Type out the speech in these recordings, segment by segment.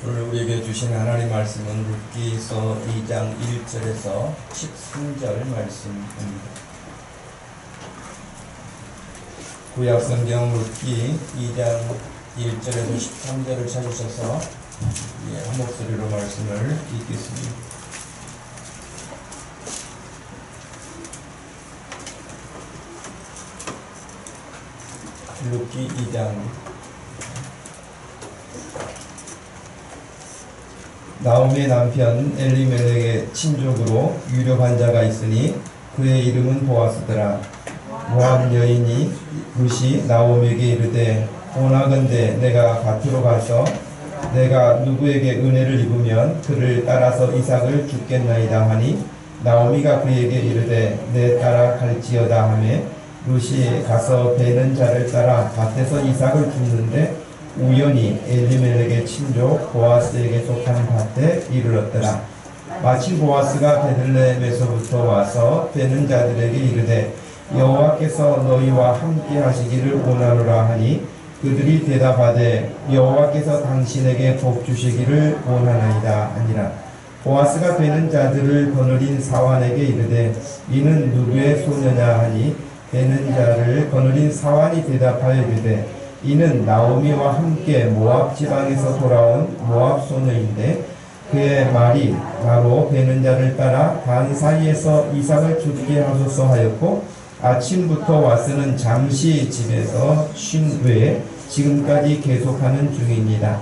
오늘 우리에게 주신 하나님 말씀은 룻기서 2장 1절에서 13절 말씀입니다. 구약 성경 룻기 2장 1절에서 13절을 찾으셔서 한 목소리로 말씀을 읽겠습니다. 룻기 2장. 나오미의 남편 엘리멜렉의 친족으로 유력한 자가 있으니 그의 이름은 보아스더라. 모압 여인이 룻이 나오미에게 이르되 원하건대 내가 밭으로 가서 내가 누구에게 은혜를 입으면 그를 따라서 이삭을 줍겠나이다 하니 나오미가 그에게 이르되 내 따라 갈지어다 하매 룻이 가서 베는 자를 따라 밭에서 이삭을 줍는데 우연히 엘리멜렉의 친족 보아스에게 속한 밭에 이르렀더라. 마침 보아스가 베들레헴에서부터 와서 베는 자들에게 이르되 여호와께서 너희와 함께 하시기를 원하노라 하니 그들이 대답하되 여호와께서 당신에게 복 주시기를 원하나이다 하니라. 보아스가 베는 자들을 거느린 사환에게 이르되 이는 누구의 소녀냐 하니 베는 자를 거느린 사환이 대답하여 이르되 이는 나오미와 함께 모압 지방에서 돌아온 모압 소녀인데 그의 말이 바로 베는 자를 따라 단 사이에서 이삭을 죽게 하소서 하였고 아침부터 와서는 잠시 집에서 쉰 후에 지금까지 계속하는 중입니다.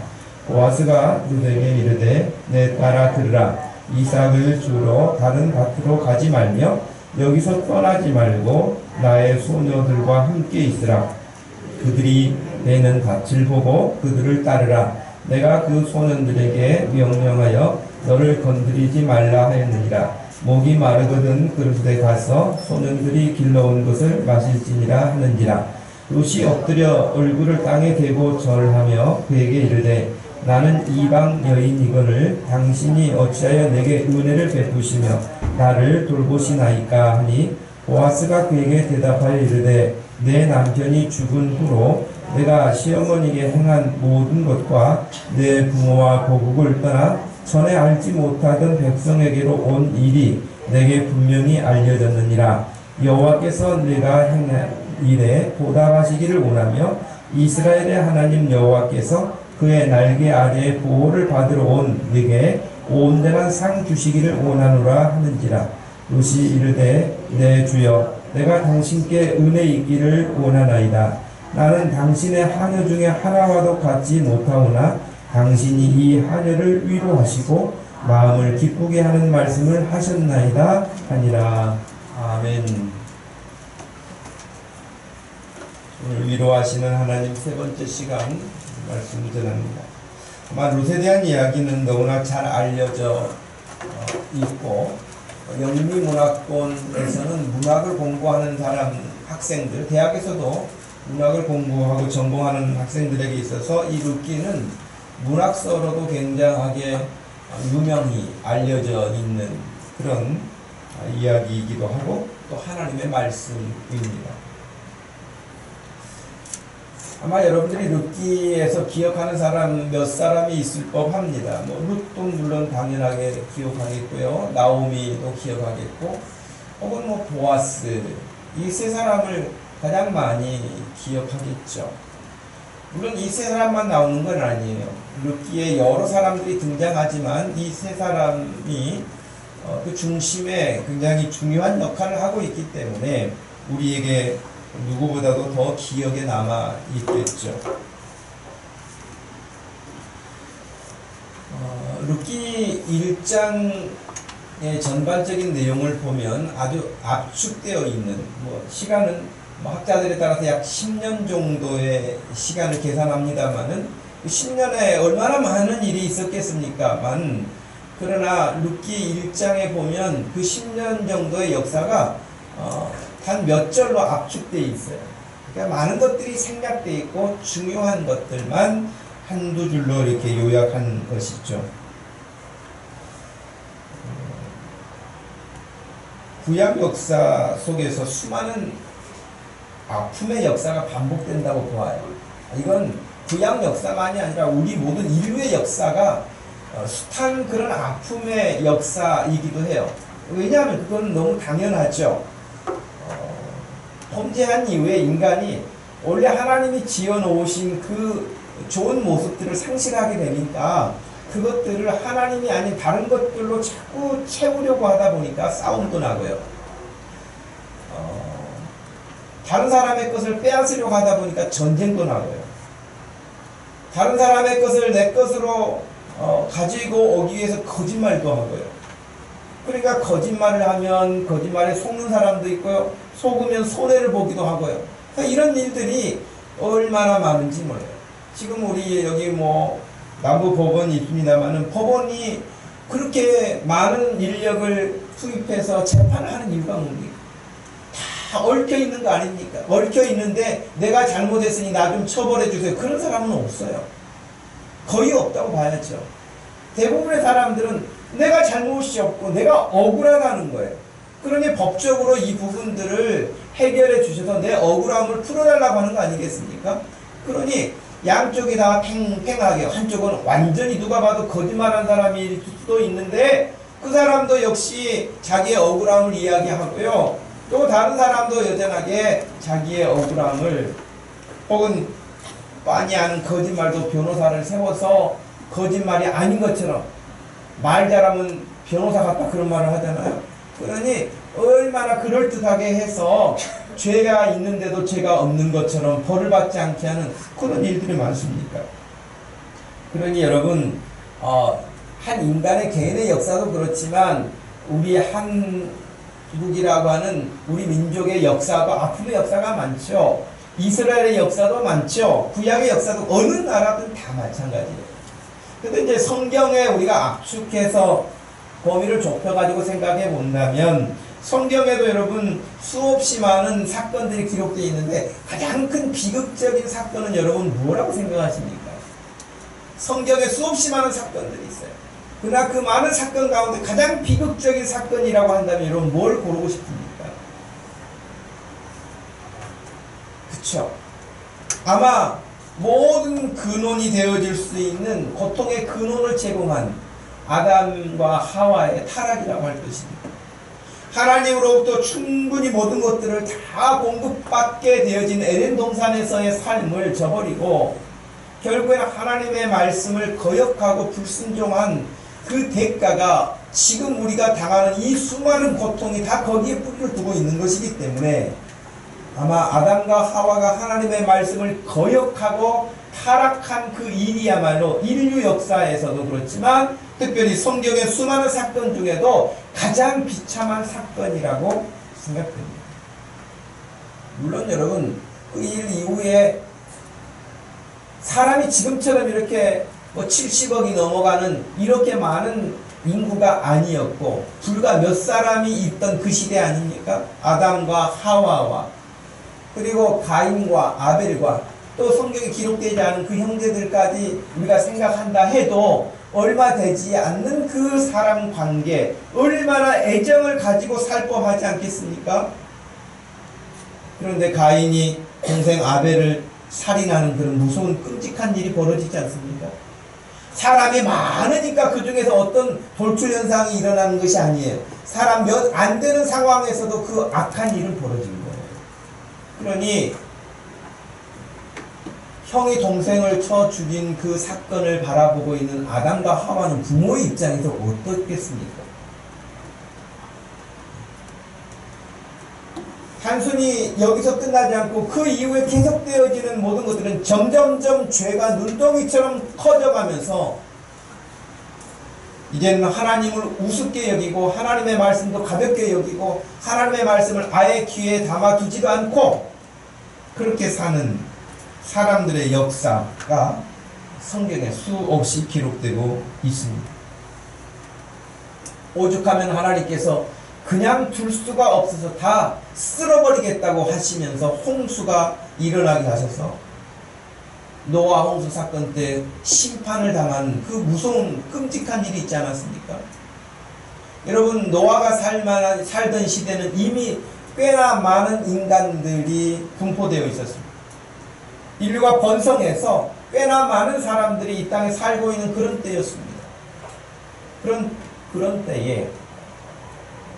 보아스가 룻에게 이르되 내 따라 들으라. 이삭을 주러 다른 밭으로 가지 말며 여기서 떠나지 말고 나의 소녀들과 함께 있으라. 그들이 베는 밭을 보고 그들을 따르라. 내가 그 소년들에게 명령하여 너를 건드리지 말라 하였느니라. 목이 마르거든 그릇에 가서 소년들이 길러온 것을 마실지니라 하는지라. 룻이 엎드려 얼굴을 땅에 대고 절하며 그에게 이르되 나는 이방 여인이거늘 당신이 어찌하여 내게 은혜를 베푸시며 나를 돌보시나이까 하니 보아스가 그에게 대답하여 이르되 내 남편이 죽은 후로 내가 시어머니에게 행한 모든 것과 내 부모와 고국을 떠나 전에 알지 못하던 백성에게로 온 일이 내게 분명히 알려졌느니라. 여호와께서 내가 행한 일에 보답하시기를 원하며 이스라엘의 하나님 여호와께서 그의 날개 아래에 보호를 받으러 온 네게 온전한 상 주시기를 원하노라 하는지라. 룻이 이르되 내 주여 내가 당신께 은혜 있기를 원하나이다. 나는 당신의 하녀 중에 하나와도 같지 못하오나 당신이 이 하녀를 위로하시고 마음을 기쁘게 하는 말씀을 하셨나이다 하니라. 아멘. 오늘 위로하시는 하나님 세 번째 시간 말씀을 전합니다. 아마 룻에 대한 이야기는 너무나 잘 알려져 있고 영미문학권에서는 문학을 공부하는 학생들, 대학에서도 문학을 공부하고 전공하는 학생들에게 있어서 이 룻기는 문학서로도 굉장하게 유명히 알려져 있는 그런 이야기이기도 하고 또 하나님의 말씀입니다. 아마 여러분들이 룻기에서 기억하는 사람 몇 사람이 있을 법합니다. 룻도 물론 당연하게 기억하겠고요. 나오미도 기억하겠고 혹은 보아스 이 세 사람을 가장 많이 기억하겠죠. 물론 이 세 사람만 나오는 건 아니에요. 룻기에 여러 사람들이 등장하지만 이 세 사람이 그 중심에 굉장히 중요한 역할을 하고 있기 때문에 우리에게 누구보다도 더 기억에 남아 있겠죠. 룻기 1장의 전반적인 내용을 보면 아주 압축되어 있는 시간은 학자들에 따라서 약 10년 정도의 시간을 계산합니다만은 10년에 얼마나 많은 일이 있었겠습니까만 그러나 룻기 1장에 보면 그 10년 정도의 역사가 단 몇 절로 압축되어 있어요. 그러니까 많은 것들이 생략되어 있고 중요한 것들만 한두 줄로 이렇게 요약한 것이죠. 구약 역사 속에서 수많은 아픔의 역사가 반복된다고 보아요. 이건 구약 역사만이 아니라 우리 모든 인류의 역사가 숱한 그런 아픔의 역사이기도 해요. 왜냐하면 그건 너무 당연하죠. 범죄한 이후에 인간이 원래 하나님이 지어놓으신 그 좋은 모습들을 상실하게 되니까 그것들을 하나님이 아닌 다른 것들로 자꾸 채우려고 하다 보니까 싸움도 나고요. 다른 사람의 것을 빼앗으려고 하다 보니까 전쟁도 나고요. 다른 사람의 것을 내 것으로 가지고 오기 위해서 거짓말도 하고요. 그러니까 거짓말을 하면 거짓말에 속는 사람도 있고요. 속으면 손해를 보기도 하고요. 그러니까 이런 일들이 얼마나 많은지 몰라요. 지금 우리 여기 뭐 남부 법원이 있습니다만은 법원이 그렇게 많은 인력을 투입해서 재판을 하는 이유가 뭡니까? 다 얽혀 있는 거 아닙니까? 얽혀 있는데 내가 잘못했으니 나 좀 처벌해 주세요. 그런 사람은 없어요. 거의 없다고 봐야죠. 대부분의 사람들은 내가 잘못이 없고 내가 억울하다는 거예요. 그러니 법적으로 이 부분들을 해결해 주셔서 내 억울함을 풀어달라고 하는 거 아니겠습니까? 그러니 양쪽이 다 팽팽하게, 한쪽은 완전히 누가 봐도 거짓말한 사람일 수도 있는데 그 사람도 역시 자기의 억울함을 이야기하고요. 또 다른 사람도 여전하게 자기의 억울함을 혹은 빤히 하는 거짓말도 변호사를 세워서 거짓말이 아닌 것처럼 말 잘하면 변호사 같다 그런 말을 하잖아요. 그러니 얼마나 그럴듯하게 해서 죄가 있는데도 죄가 없는 것처럼 벌을 받지 않게 하는 그런 일들이 많습니까? 그러니 여러분 한 인간의 개인의 역사도 그렇지만 우리 한국이라고 하는 우리 민족의 역사도 아픔의 역사가 많죠. 이스라엘의 역사도 많죠. 구약의 역사도 어느 나라든 다 마찬가지예요. 근데 이제 성경에 우리가 압축해서 범위를 좁혀가지고 생각해 본다면 성경에도 여러분 수없이 많은 사건들이 기록되어 있는데 가장 큰 비극적인 사건은 여러분 뭐라고 생각하십니까? 성경에 수없이 많은 사건들이 있어요. 그러나 그 많은 사건 가운데 가장 비극적인 사건이라고 한다면 여러분 뭘 고르고 싶습니까? 그쵸? 아마 모든 근원이 되어질 수 있는 고통의 근원을 제공한 아담과 하와의 타락이라고 할 것입니다. 하나님으로부터 충분히 모든 것들을 다 공급받게 되어진 에덴 동산에서의 삶을 저버리고 결국에는 하나님의 말씀을 거역하고 불순종한 그 대가가 지금 우리가 당하는 이 수많은 고통이 다 거기에 뿌리를 두고 있는 것이기 때문에 아마 아담과 하와가 하나님의 말씀을 거역하고 타락한 그 일이야말로 인류 역사에서도 그렇지만 특별히 성경의 수많은 사건 중에도 가장 비참한 사건이라고 생각됩니다. 물론 여러분 그 일 이후에 사람이 지금처럼 이렇게 70억이 넘어가는 이렇게 많은 인구가 아니었고 불과 몇 사람이 있던 그 시대 아닙니까? 아담과 하와와 그리고 가인과 아벨과 또 성경에 기록되지 않은 그 형제들까지 우리가 생각한다 해도 얼마 되지 않는 그 사람 관계 얼마나 애정을 가지고 살 법하지 않겠습니까? 그런데 가인이 동생 아벨을 살인하는 그런 무서운 끔찍한 일이 벌어지지 않습니까? 사람이 많으니까 그 중에서 어떤 돌출 현상이 일어나는 것이 아니에요. 사람 몇 안 되는 상황에서도 그 악한 일은 벌어지는 거예요. 그러니 형이 동생을 쳐 죽인 그 사건을 바라보고 있는 아담과 하와는 부모의 입장에서 어떻겠습니까? 단순히 여기서 끝나지 않고 그 이후에 계속되어지는 모든 것들은 점점점 죄가 눈덩이처럼 커져가면서 이제는 하나님을 우습게 여기고 하나님의 말씀도 가볍게 여기고 하나님의 말씀을 아예 귀에 담아두지도 않고 그렇게 사는 사람들의 역사가 성경에 수없이 기록되고 있습니다. 오죽하면 하나님께서 그냥 둘 수가 없어서 다 쓸어버리겠다고 하시면서 홍수가 일어나게 하셔서 노아 홍수 사건 때 심판을 당한 그 무서운 끔찍한 일이 있지 않았습니까? 여러분 노아가 살던 시대는 이미 꽤나 많은 인간들이 분포되어 있었습니다. 인류가 번성해서 꽤나 많은 사람들이 이 땅에 살고 있는 그런 때였습니다. 그런 때에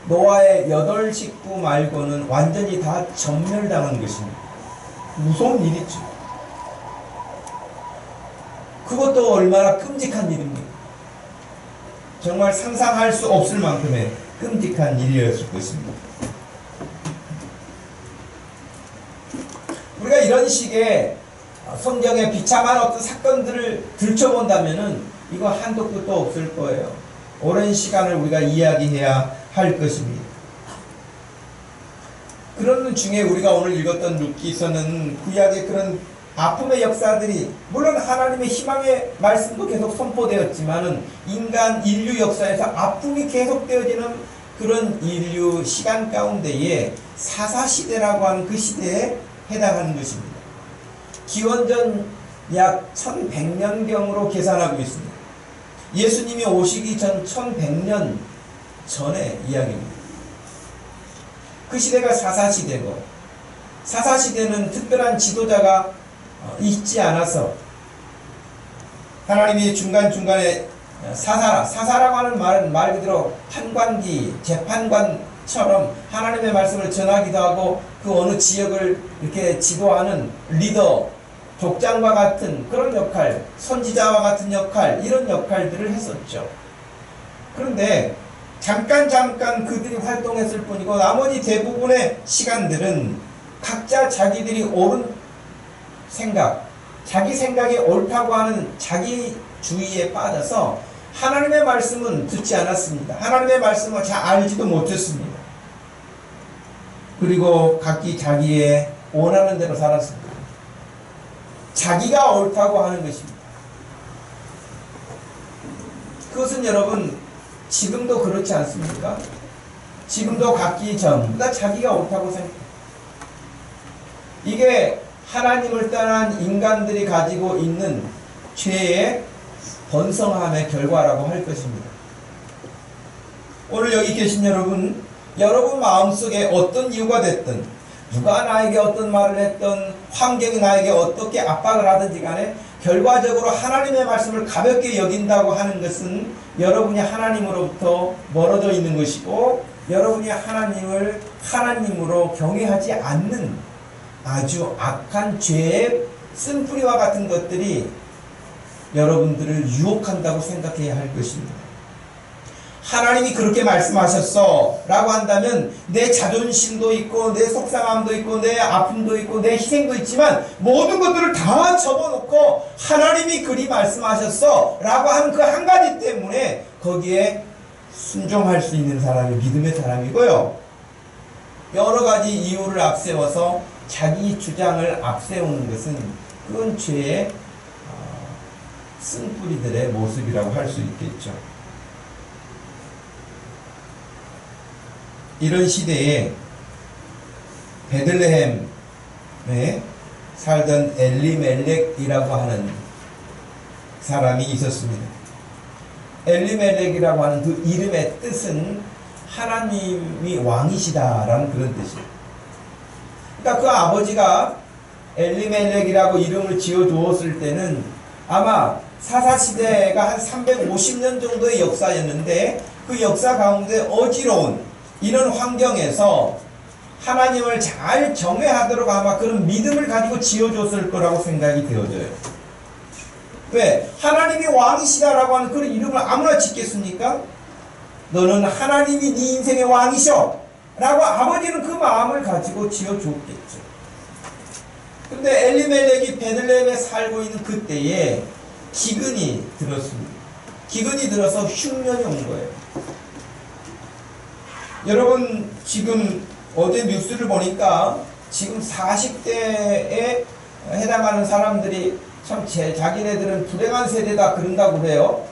노아의 8식구 말고는 완전히 다 전멸당한 것입니다. 무서운 일이죠. 그것도 얼마나 끔찍한 일입니까? 정말 상상할 수 없을 만큼의 끔찍한 일이었을 것입니다. 우리가 이런 식의 성경의 비참한 어떤 사건들을 들춰본다면은 이거 한도 끝도 없을 거예요. 오랜 시간을 우리가 이야기해야 할 것입니다. 그런 중에 우리가 오늘 읽었던 룻기서는 구약의 그런 아픔의 역사들이, 물론 하나님의 희망의 말씀도 계속 선포되었지만은 인류 역사에서 아픔이 계속되어지는 그런 인류 시간 가운데에 사사시대라고 하는 그 시대에 해당하는 것입니다. 기원전 약 1100년경으로 계산하고 있습니다. 예수님이 오시기 전 1100년 전의 이야기입니다. 그 시대가 사사시대고, 사사시대는 특별한 지도자가 있지 않아서 하나님이 중간중간에 사사라고 하는 말은 말 그대로 판관기, 재판관처럼 하나님의 말씀을 전하기도 하고 그 어느 지역을 이렇게 지도하는 리더, 족장과 같은 그런 역할, 선지자와 같은 역할, 이런 역할들을 했었죠. 그런데 잠깐 그들이 활동했을 뿐이고 나머지 대부분의 시간들은 각자 자기들이 옳은 생각, 자기 생각이 옳다고 하는 자기 주의에 빠져서 하나님의 말씀은 듣지 않았습니다. 하나님의 말씀을 잘 알지도 못했습니다. 그리고 각기 자기의 원하는 대로 살았습니다. 자기가 옳다고 하는 것입니다. 그것은 여러분 지금도 그렇지 않습니까? 지금도 각기 전부 다 자기가 옳다고 생각합니다. 이게 하나님을 떠난 인간들이 가지고 있는 죄의 번성함의 결과라고 할 것입니다. 오늘 여기 계신 여러분 마음속에 어떤 이유가 됐든, 누가 나에게 어떤 말을 했든, 환경이 나에게 어떻게 압박을 하든지 간에 결과적으로 하나님의 말씀을 가볍게 여긴다고 하는 것은 여러분이 하나님으로부터 멀어져 있는 것이고, 여러분이 하나님을 하나님으로 경외하지 않는 아주 악한 죄의 쓴뿌리와 같은 것들이 여러분들을 유혹한다고 생각해야 할 것입니다. 하나님이 그렇게 말씀하셨어 라고 한다면 내 자존심도 있고 내 속상함도 있고 내 아픔도 있고 내 희생도 있지만 모든 것들을 다 접어놓고 하나님이 그리 말씀하셨어 라고 하는 그 한 가지 때문에 거기에 순종할 수 있는 사람이 믿음의 사람이고요. 여러 가지 이유를 앞세워서 자기 주장을 앞세우는 것은 그건 죄의 쓴뿌리들의 모습이라고 할 수 있겠죠. 이런 시대에 베들레헴에 살던 엘리멜렉이라고 하는 사람이 있었습니다. 엘리멜렉이라고 하는 그 이름의 뜻은 하나님이 왕이시다라는 그런 뜻이에요. 그러니까 그 아버지가 엘리멜렉이라고 이름을 지어주었을 때는 아마 사사시대가 한 350년 정도의 역사였는데 그 역사 가운데 어지러운 이런 환경에서 하나님을 잘 경외하도록 아마 그런 믿음을 가지고 지어줬을 거라고 생각이 되어져요. 왜? 하나님이 왕이시다라고 하는 그런 이름을 아무나 짓겠습니까? 너는 하나님이 네 인생의 왕이셔 라고 아버지는 그 마음을 가지고 지어줬겠죠. 근데 엘리멜렉이 베들레헴에 살고 있는 그때에 기근이 들었습니다. 기근이 들어서 흉년이 온 거예요. 여러분 지금 어제 뉴스를 보니까 지금 40대에 해당하는 사람들이 참 자기네들은 불행한 세대다 그런다고 해요.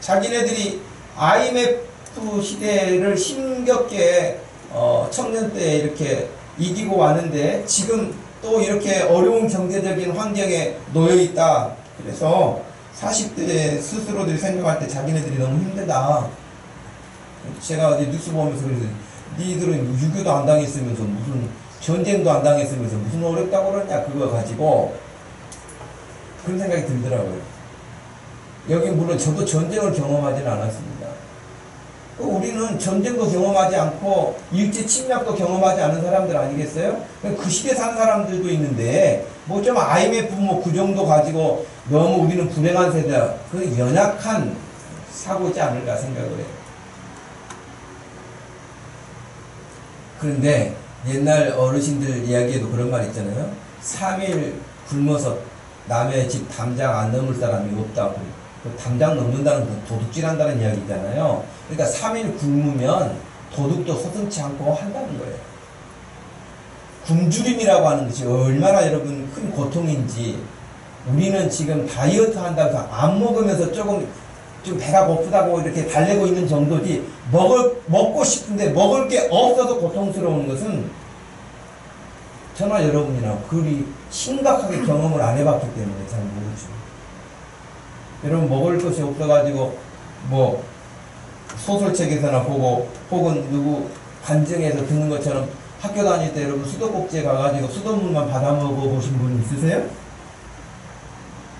자기네들이 IMF 시대를 힘겹게 청년 때 이렇게 이기고 왔는데 지금 또 이렇게 어려운 경제적인 환경에 놓여 있다. 그래서 40대 스스로들이 생각할 때 자기네들이 너무 힘들다. 제가 어제 뉴스 보면서 그래서 니들은 유교도 안 당했으면서 무슨 전쟁도 안 당했으면서 무슨 어렵다고 그러냐 그거 가지고 그런 생각이 들더라고요. 여기 물론 저도 전쟁을 경험하지는 않았습니다. 우리는 전쟁도 경험하지 않고 일제 침략도 경험하지 않은 사람들 아니겠어요? 그 시대 산 사람들도 있는데 뭐 좀 IMF 뭐 그 정도 가지고 너무 우리는 불행한 세대다. 그 연약한 사고지 않을까 생각을 해요. 그런데 옛날 어르신들 이야기에도 그런 말 있잖아요. 3일 굶어서 남의 집 담장 안 넘을 사람이 없다고. 그 담장 넘는다는 건 도둑질한다는 이야기잖아요. 그러니까 3일 굶으면 도둑도 서슴지 않고 한다는 거예요. 굶주림이라고 하는 것이 얼마나 여러분 큰 고통인지. 우리는 지금 다이어트 한다고 해서 안 먹으면서 조금 좀 배가 고프다고 이렇게 달래고 있는 정도지, 먹고 싶은데 먹을 게 없어서 고통스러운 것은 저나 여러분이나 그리 심각하게 경험을 안 해봤기 때문에 잘 모르죠. 여러분, 먹을 것이 없어가지고 뭐 소설책에서나 보고 혹은 누구 간증에서 듣는 것처럼 학교 다닐 때 여러분 수도꼭지에 가가지고 수돗물만 받아 먹어보신 분 있으세요?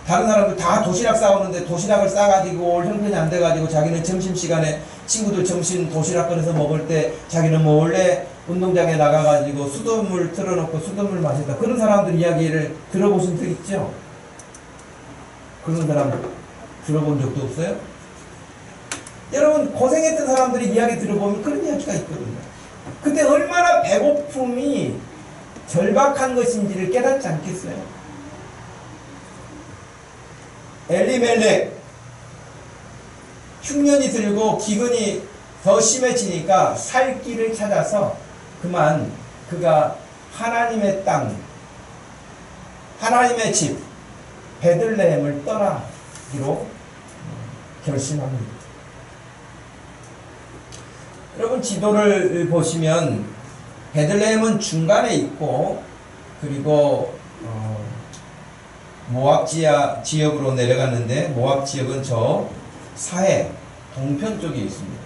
다른 사람들 다 도시락 싸오는데 도시락을 싸가지고 올 형편이 안 돼가지고 자기는 점심시간에 친구들 점심 도시락 꺼내서 먹을 때 자기는 몰래 운동장에 나가가지고 수돗물 틀어놓고 수돗물 마신다. 그런 사람들 이야기를 들어보신 적 있죠? 그런 사람 들어본 적도 없어요? 여러분, 고생했던 사람들이 이야기 들어보면 그런 이야기가 있거든요. 근데 얼마나 배고픔이 절박한 것인지를 깨닫지 않겠어요? 엘리멜렉, 흉년이 들고 기근이 더 심해지니까 살 길을 찾아서 그만 그가 하나님의 땅, 하나님의 집 베들레헴을 떠나기로 결심합니다. 여러분, 지도를 보시면 베들레헴은 중간에 있고, 그리고 모압 지역으로 내려갔는데, 모압 지역은 저 사해 동편 쪽에 있습니다.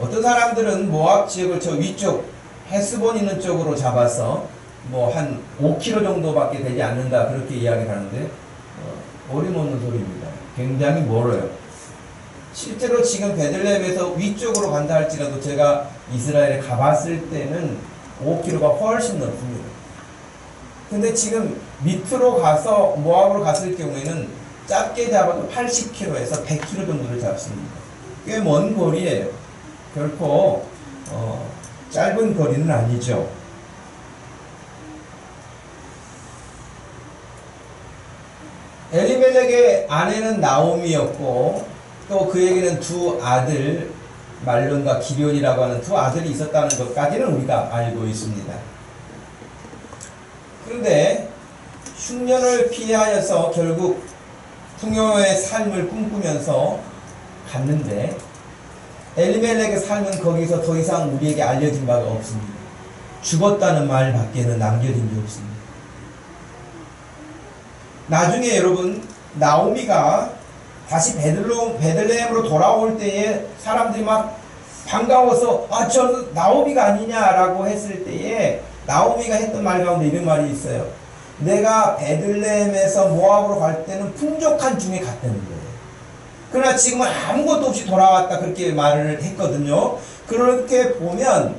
어떤 사람들은 모압 지역을 저 위쪽 헤스본 있는 쪽으로 잡아서 뭐 한 5km 정도밖에 되지 않는다, 그렇게 이야기를 하는데 어림없는 소리입니다. 굉장히 멀어요. 실제로 지금 베들레헴에서 위쪽으로 간다 할지라도 제가 이스라엘에 가봤을 때는 5km가 훨씬 넘습니다. 근데 지금 밑으로 가서 모압으로 갔을 경우에는 짧게 잡아도 80km에서 100km 정도를 잡습니다. 꽤 먼 거리예요. 결코 짧은 거리는 아니죠. 엘리멜렉의 아내는 나오미였고, 또 그에게는 두 아들, 말론과 기럐이라고 하는 두 아들이 있었다는 것까지는 우리가 알고 있습니다. 그런데 흉년을 피하여서 결국 풍요의 삶을 꿈꾸면서 갔는데, 엘리멜렉의 삶은 거기서 더 이상 우리에게 알려진 바가 없습니다. 죽었다는 말 밖에는 남겨진 게 없습니다. 나중에 여러분, 나오미가 다시 베들레헴으로 돌아올 때에 사람들이 막 반가워서 저 나오미가 아니냐라고 했을 때에 나오미가 했던 말 가운데 이런 말이 있어요. 내가 베들레헴에서 모압으로 갈 때는 풍족한 중에 갔다는 거예요. 그러나 지금은 아무것도 없이 돌아왔다, 그렇게 말을 했거든요. 그렇게 보면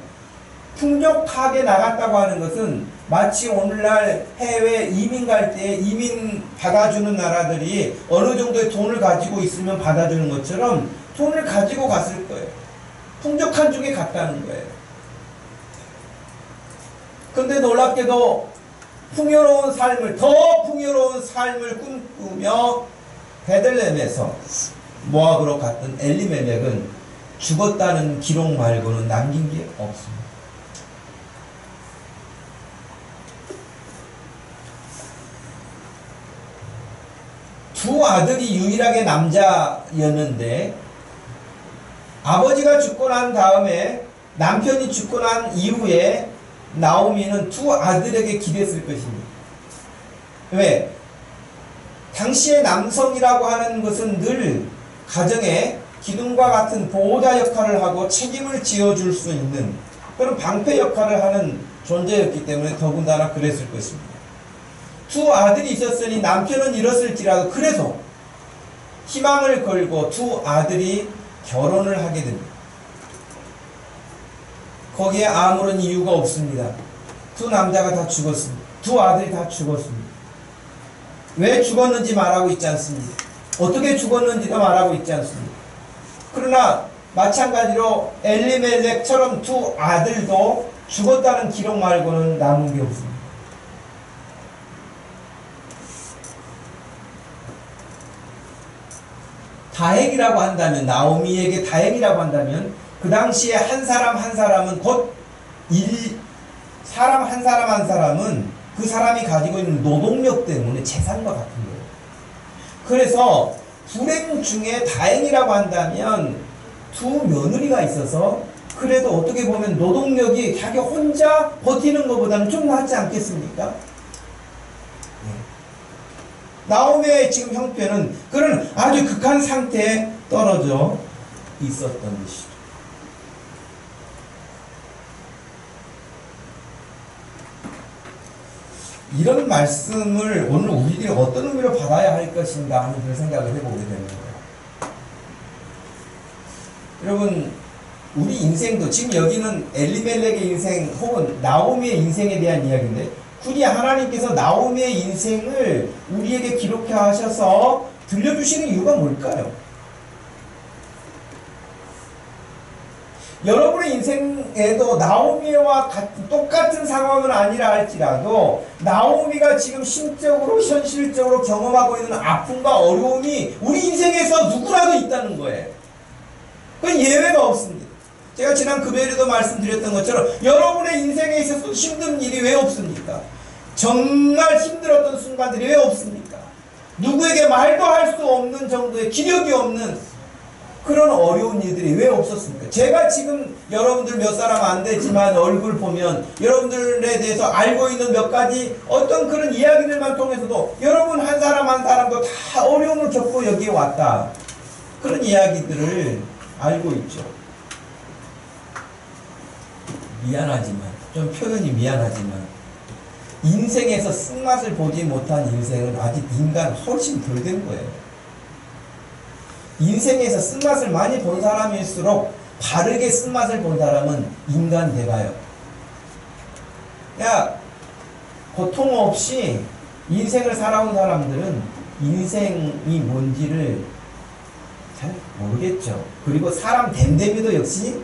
풍족하게 나갔다고 하는 것은 마치 오늘날 해외 이민 갈 때 이민 받아주는 나라들이 어느 정도의 돈을 가지고 있으면 받아주는 것처럼 돈을 가지고 갔을 거예요. 풍족한 중에 갔다는 거예요. 근데 놀랍게도 더 풍요로운 삶을 꿈꾸며 베들레헴에서 모압으로 갔던 엘리멜렉은 죽었다는 기록 말고는 남긴 게 없습니다. 두 아들이 유일하게 남자였는데, 아버지가 죽고 난 다음에 남편이 죽고 난 이후에 나오미는 두 아들에게 기댔을 것입니다. 왜? 당시의 남성이라고 하는 것은 늘 가정에 기둥과 같은 보호자 역할을 하고 책임을 지어줄 수 있는 그런 방패 역할을 하는 존재였기 때문에 더군다나 그랬을 것입니다. 두 아들이 있었으니 남편은 잃었을지라도 그래서 희망을 걸고 두 아들이 결혼을 하게 됩니다. 거기에 아무런 이유가 없습니다. 두 남자가 다 죽었습니다. 두 아들이 다 죽었습니다. 왜 죽었는지 말하고 있지 않습니다. 어떻게 죽었는지도 말하고 있지 않습니다. 그러나 마찬가지로 엘리멜렉처럼 두 아들도 죽었다는 기록 말고는 남은 게 없습니다. 다행이라고 한다면, 나오미에게 다행이라고 한다면, 그 당시에 한 사람 한 사람은 사람 한 사람 한 사람은 그 사람이 가지고 있는 노동력 때문에 재산과 같은 거예요. 그래서 불행 중에 다행이라고 한다면 두 며느리가 있어서 그래도 어떻게 보면 노동력이 자기 혼자 버티는 것보다는 좀 낫지 않겠습니까? 나오미의 지금 형편은 그런 아주 극한 상태에 떨어져 있었던 것이죠. 이런 말씀을 오늘 우리들이 어떤 의미로 받아야 할 것인가 하는 그런 생각을 해보게 되는 거예요. 여러분, 우리 인생도 지금 여기는 엘리멜렉의 인생 혹은 나오미의 인생에 대한 이야기인데, 굳이 하나님께서 나오미의 인생을 우리에게 기록해 하셔서 들려주시는 이유가 뭘까요? 여러분의 인생에도 나오미와 똑같은 상황은 아니라 할지라도 나오미가 지금 심적으로 현실적으로 경험하고 있는 아픔과 어려움이 우리 인생에서 누구라도 있다는 거예요. 그건 예외가 없습니다. 제가 지난 금요일에도 말씀드렸던 것처럼 여러분의 인생에 있어서 힘든 일이 왜 없습니까? 정말 힘들었던 순간들이 왜 없습니까? 누구에게 말도 할 수 없는 정도의 기력이 없는 그런 어려운 일들이 왜 없었습니까? 제가 지금 여러분들 몇 사람 안 되지만 얼굴 보면 여러분들에 대해서 알고 있는 몇 가지 어떤 그런 이야기들만 통해서도 여러분 한 사람 한 사람도 다 어려움을 겪고 여기에 왔다. 그런 이야기들을 알고 있죠. 미안하지만, 좀 표현이 미안하지만 인생에서 쓴맛을 보지 못한 인생은 아직 인간 훨씬 덜 된 거예요. 인생에서 쓴맛을 많이 본 사람일수록 바르게 쓴맛을 본 사람은 인간 대가요. 고통 없이 인생을 살아온 사람들은 인생이 뭔지를 잘 모르겠죠. 그리고 사람 됨됨이도 역시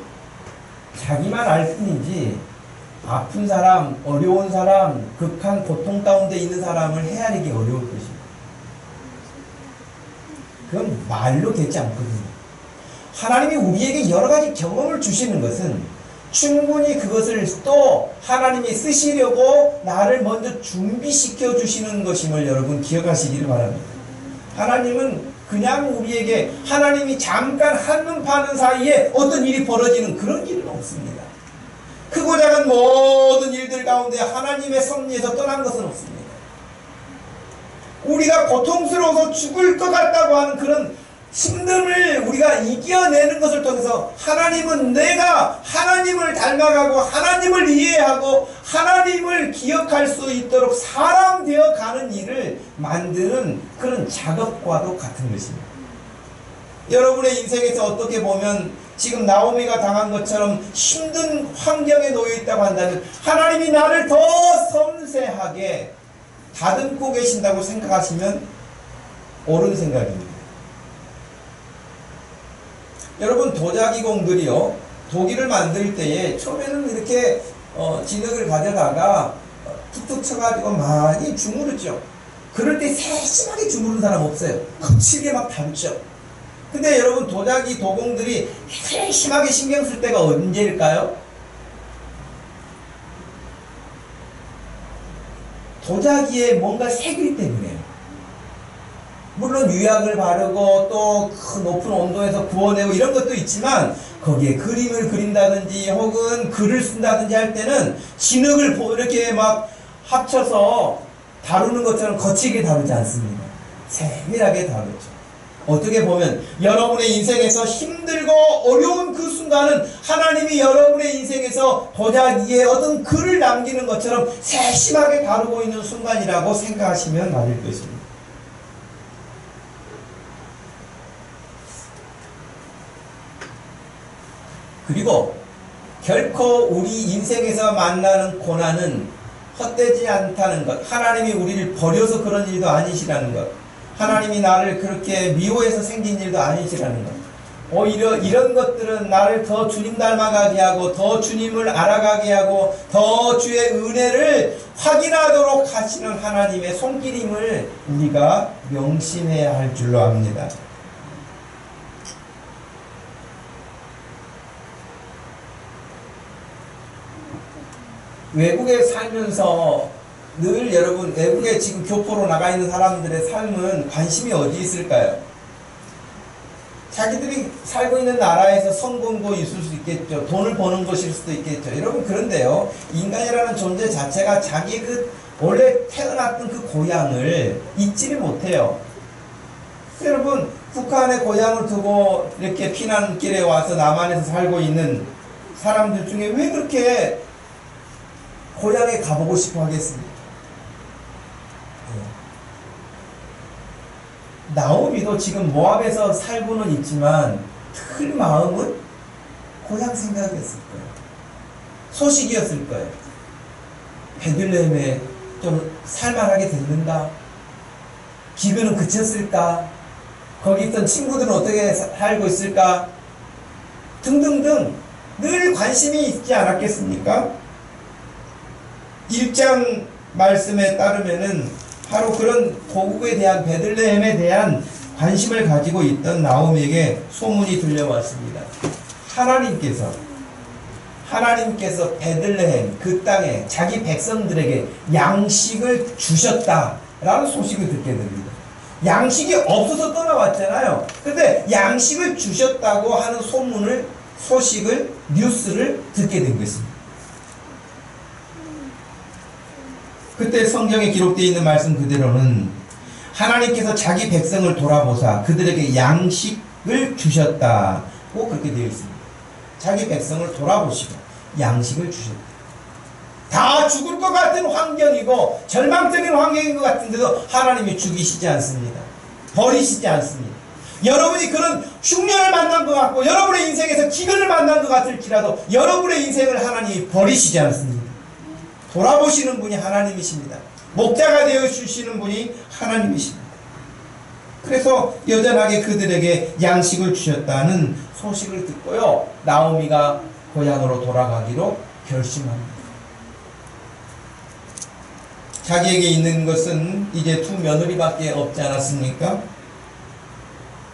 자기만 알 뿐이지 아픈 사람, 어려운 사람, 극한 고통 가운데 있는 사람을 헤아리기 어려울 것입니다. 그건 말로 되지 않거든요. 하나님이 우리에게 여러 가지 경험을 주시는 것은 충분히 그것을 또 하나님이 쓰시려고 나를 먼저 준비시켜 주시는 것임을 여러분 기억하시기를 바랍니다. 하나님은 그냥 우리에게 하나님이 잠깐 한눈 파는 사이에 어떤 일이 벌어지는 그런 일은 없습니다. 크고 작은 모든 일들 가운데 하나님의 섭리에서 떠난 것은 없습니다. 우리가 고통스러워서 죽을 것 같다고 하는 그런 힘듦을 우리가 이겨내는 것을 통해서 하나님은 내가 하나님을 닮아가고 하나님을 이해하고 하나님을 기억할 수 있도록 사람 되어 가는 일을 만드는 그런 작업과도 같은 것입니다. 여러분의 인생에서 어떻게 보면 지금 나오미가 당한 것처럼 힘든 환경에 놓여 있다고 한다면 하나님이 나를 더 섬세하게 다듬고 계신다고 생각하시면 옳은 생각입니다. 여러분, 도자기공들이요, 도기를 만들 때에 처음에는 이렇게 진흙을 가져다가 툭툭 쳐가지고 많이 주무르죠. 그럴 때 세심하게 주무르는 사람 없어요. 거칠게 막 담죠. 근데 여러분, 도자기 도공들이 세심하게 신경 쓸 때가 언제일까요? 도자기에 뭔가 새길 때문에요. 물론 유약을 바르고 또 그 높은 온도에서 구워내고 이런 것도 있지만 거기에 그림을 그린다든지 혹은 글을 쓴다든지 할 때는 진흙을 이렇게 막 합쳐서 다루는 것처럼 거칠게 다루지 않습니다. 세밀하게 다루죠. 어떻게 보면 여러분의 인생에서 힘들고 어려운 그 순간은 하나님이 여러분의 인생에서 도자기에 어떤 글을 남기는 것처럼 세심하게 다루고 있는 순간이라고 생각하시면 맞을 것입니다. 그리고 결코 우리 인생에서 만나는 고난은 헛되지 않다는 것, 하나님이 우리를 버려서 그런 일도 아니시라는 것, 하나님이 나를 그렇게 미워해서 생긴 일도 아니시라는 것, 오히려 이런 것들은 나를 더 주님 닮아가게 하고 더 주님을 알아가게 하고 더 주의 은혜를 확인하도록 하시는 하나님의 손길임을 우리가 명심해야 할 줄로 압니다. 외국에 살면서 늘 여러분 외국에 지금 교포로 나가 있는 사람들의 삶은 관심이 어디 있을까요? 자기들이 살고 있는 나라에서 성공도 있을 수 있겠죠. 돈을 버는 것일 수도 있겠죠. 여러분 그런데요. 인간이라는 존재 자체가 자기 그 원래 태어났던 그 고향을 잊지를 못해요. 여러분 북한의 고향을 두고 이렇게 피난길에 와서 남한에서 살고 있는 사람들 중에 왜 그렇게 고향에 가보고 싶어 하겠습니까? 나오미도 지금 모압에서 살고는 있지만 늘 마음은 고향 생각이었을 거예요. 소식이었을 거예요. 베들레헴에 좀 살만하게 됐는가? 기근은 그쳤을까? 거기 있던 친구들은 어떻게 살고 있을까? 등등등 늘 관심이 있지 않았겠습니까? 1장 말씀에 따르면은 바로 그런 고국에 대한 베들레헴에 대한 관심을 가지고 있던 나오미에게 소문이 들려왔습니다. 하나님께서 베들레헴 그 땅에 자기 백성들에게 양식을 주셨다라는 소식을 듣게 됩니다. 양식이 없어서 떠나왔잖아요. 근데 양식을 주셨다고 하는 소식을 뉴스를 듣게 된 것입니다. 그때 성경에 기록되어 있는 말씀 그대로는 하나님께서 자기 백성을 돌아보사 그들에게 양식을 주셨다고 그렇게 되어 있습니다. 자기 백성을 돌아보시고 양식을 주셨다. 다 죽을 것 같은 환경이고 절망적인 환경인 것 같은데도 하나님이 죽이시지 않습니다. 버리시지 않습니다. 여러분이 그런 흉년을 만난 것 같고 여러분의 인생에서 기근을 만난 것 같을지라도 여러분의 인생을 하나님이 버리시지 않습니다. 돌아보시는 분이 하나님이십니다. 목자가 되어주시는 분이 하나님이십니다. 그래서 여전하게 그들에게 양식을 주셨다는 소식을 듣고요. 나오미가 고향으로 돌아가기로 결심합니다. 자기에게 있는 것은 이제 두 며느리밖에 없지 않았습니까?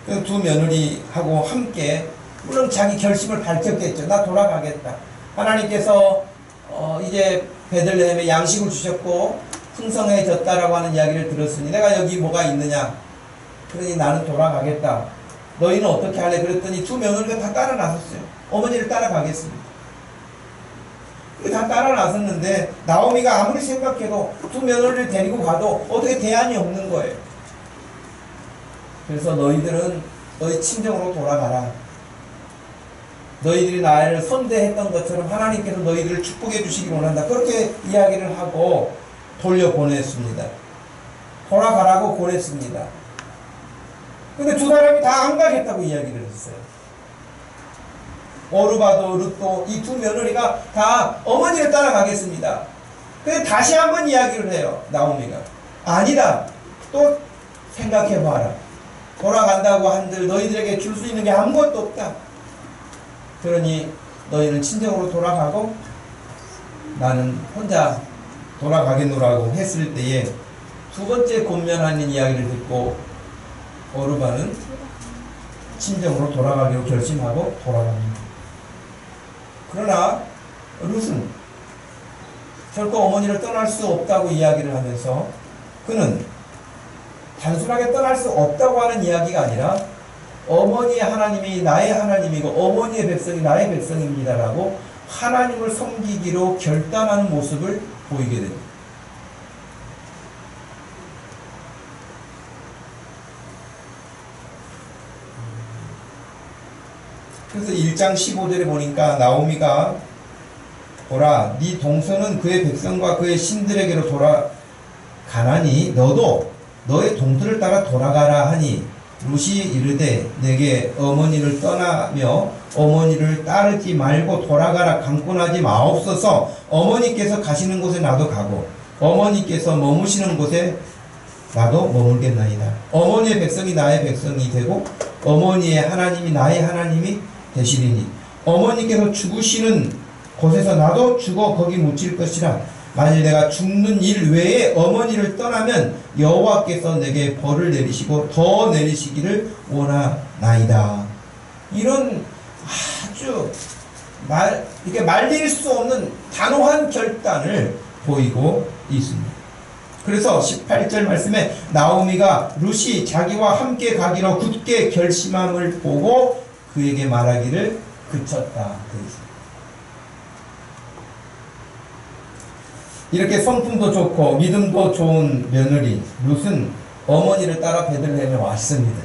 그 두 며느리하고 함께 물론 자기 결심을 밝혔겠죠. 나 돌아가겠다. 하나님께서 이제 베들레헴에 양식을 주셨고 풍성해졌다라고 하는 이야기를 들었으니 내가 여기 뭐가 있느냐. 그러니 나는 돌아가겠다. 너희는 어떻게 할래? 그랬더니 두 며느리가 다 따라 나섰어요. 어머니를 따라가겠습니다. 다 따라 나섰는데 나오미가 아무리 생각해도 두 며느리를 데리고 가도 어떻게 대안이 없는 거예요. 그래서 너희들은 너희 친정으로 돌아가라. 너희들이 나를 선대했던 것처럼 하나님께서 너희들을 축복해 주시기 원한다. 그렇게 이야기를 하고 돌려보냈습니다. 돌아가라고 보냈습니다. 근데 두 사람이 다 안 가겠다고 이야기를 했어요. 오르바도 룻도 이 두 며느리가 다 어머니를 따라가겠습니다. 근데 다시 한번 이야기를 해요. 나오미가. 아니다. 또 생각해봐라. 돌아간다고 한들 너희들에게 줄 수 있는 게 아무것도 없다. 그러니 너희는 친정으로 돌아가고 나는 혼자 돌아가겠노라고 했을 때에 두 번째 권면하는 이야기를 듣고 오르바는 친정으로 돌아가기로 결심하고 돌아갑니다. 그러나 룻은 결코 어머니를 떠날 수 없다고 이야기를 하면서 그는 단순하게 떠날 수 없다고 하는 이야기가 아니라 어머니의 하나님이 나의 하나님이고 어머니의 백성이 나의 백성입니다라고 하나님을 섬기기로 결단하는 모습을 보이게 됩니다. 그래서 1장 15절에 보니까 나오미가 보라 네 동서는 그의 백성과 그의 신들에게로 돌아가나니 너도 너의 동서를 따라 돌아가라 하니 룻이 이르되 내게 어머니를 떠나며 어머니를 따르지 말고 돌아가라 강권하지 마옵소서. 어머니께서 가시는 곳에 나도 가고 어머니께서 머무시는 곳에 나도 머물겠나이다. 어머니의 백성이 나의 백성이 되고 어머니의 하나님이 나의 하나님이 되시리니 어머니께서 죽으시는 곳에서 나도 죽어 거기 묻힐 것이라. 만일 내가 죽는 일 외에 어머니를 떠나면 여호와께서 내게 벌을 내리시고 더 내리시기를 원하나이다. 이런 아주 이게 말릴 수 없는 단호한 결단을 보이고 있습니다. 그래서 18절 말씀에 나오미가 룻이 자기와 함께 가기로 굳게 결심함을 보고 그에게 말하기를 그쳤다. 이렇게 성품도 좋고 믿음도 좋은 며느리 룻은 어머니를 따라 베들레헴에 왔습니다.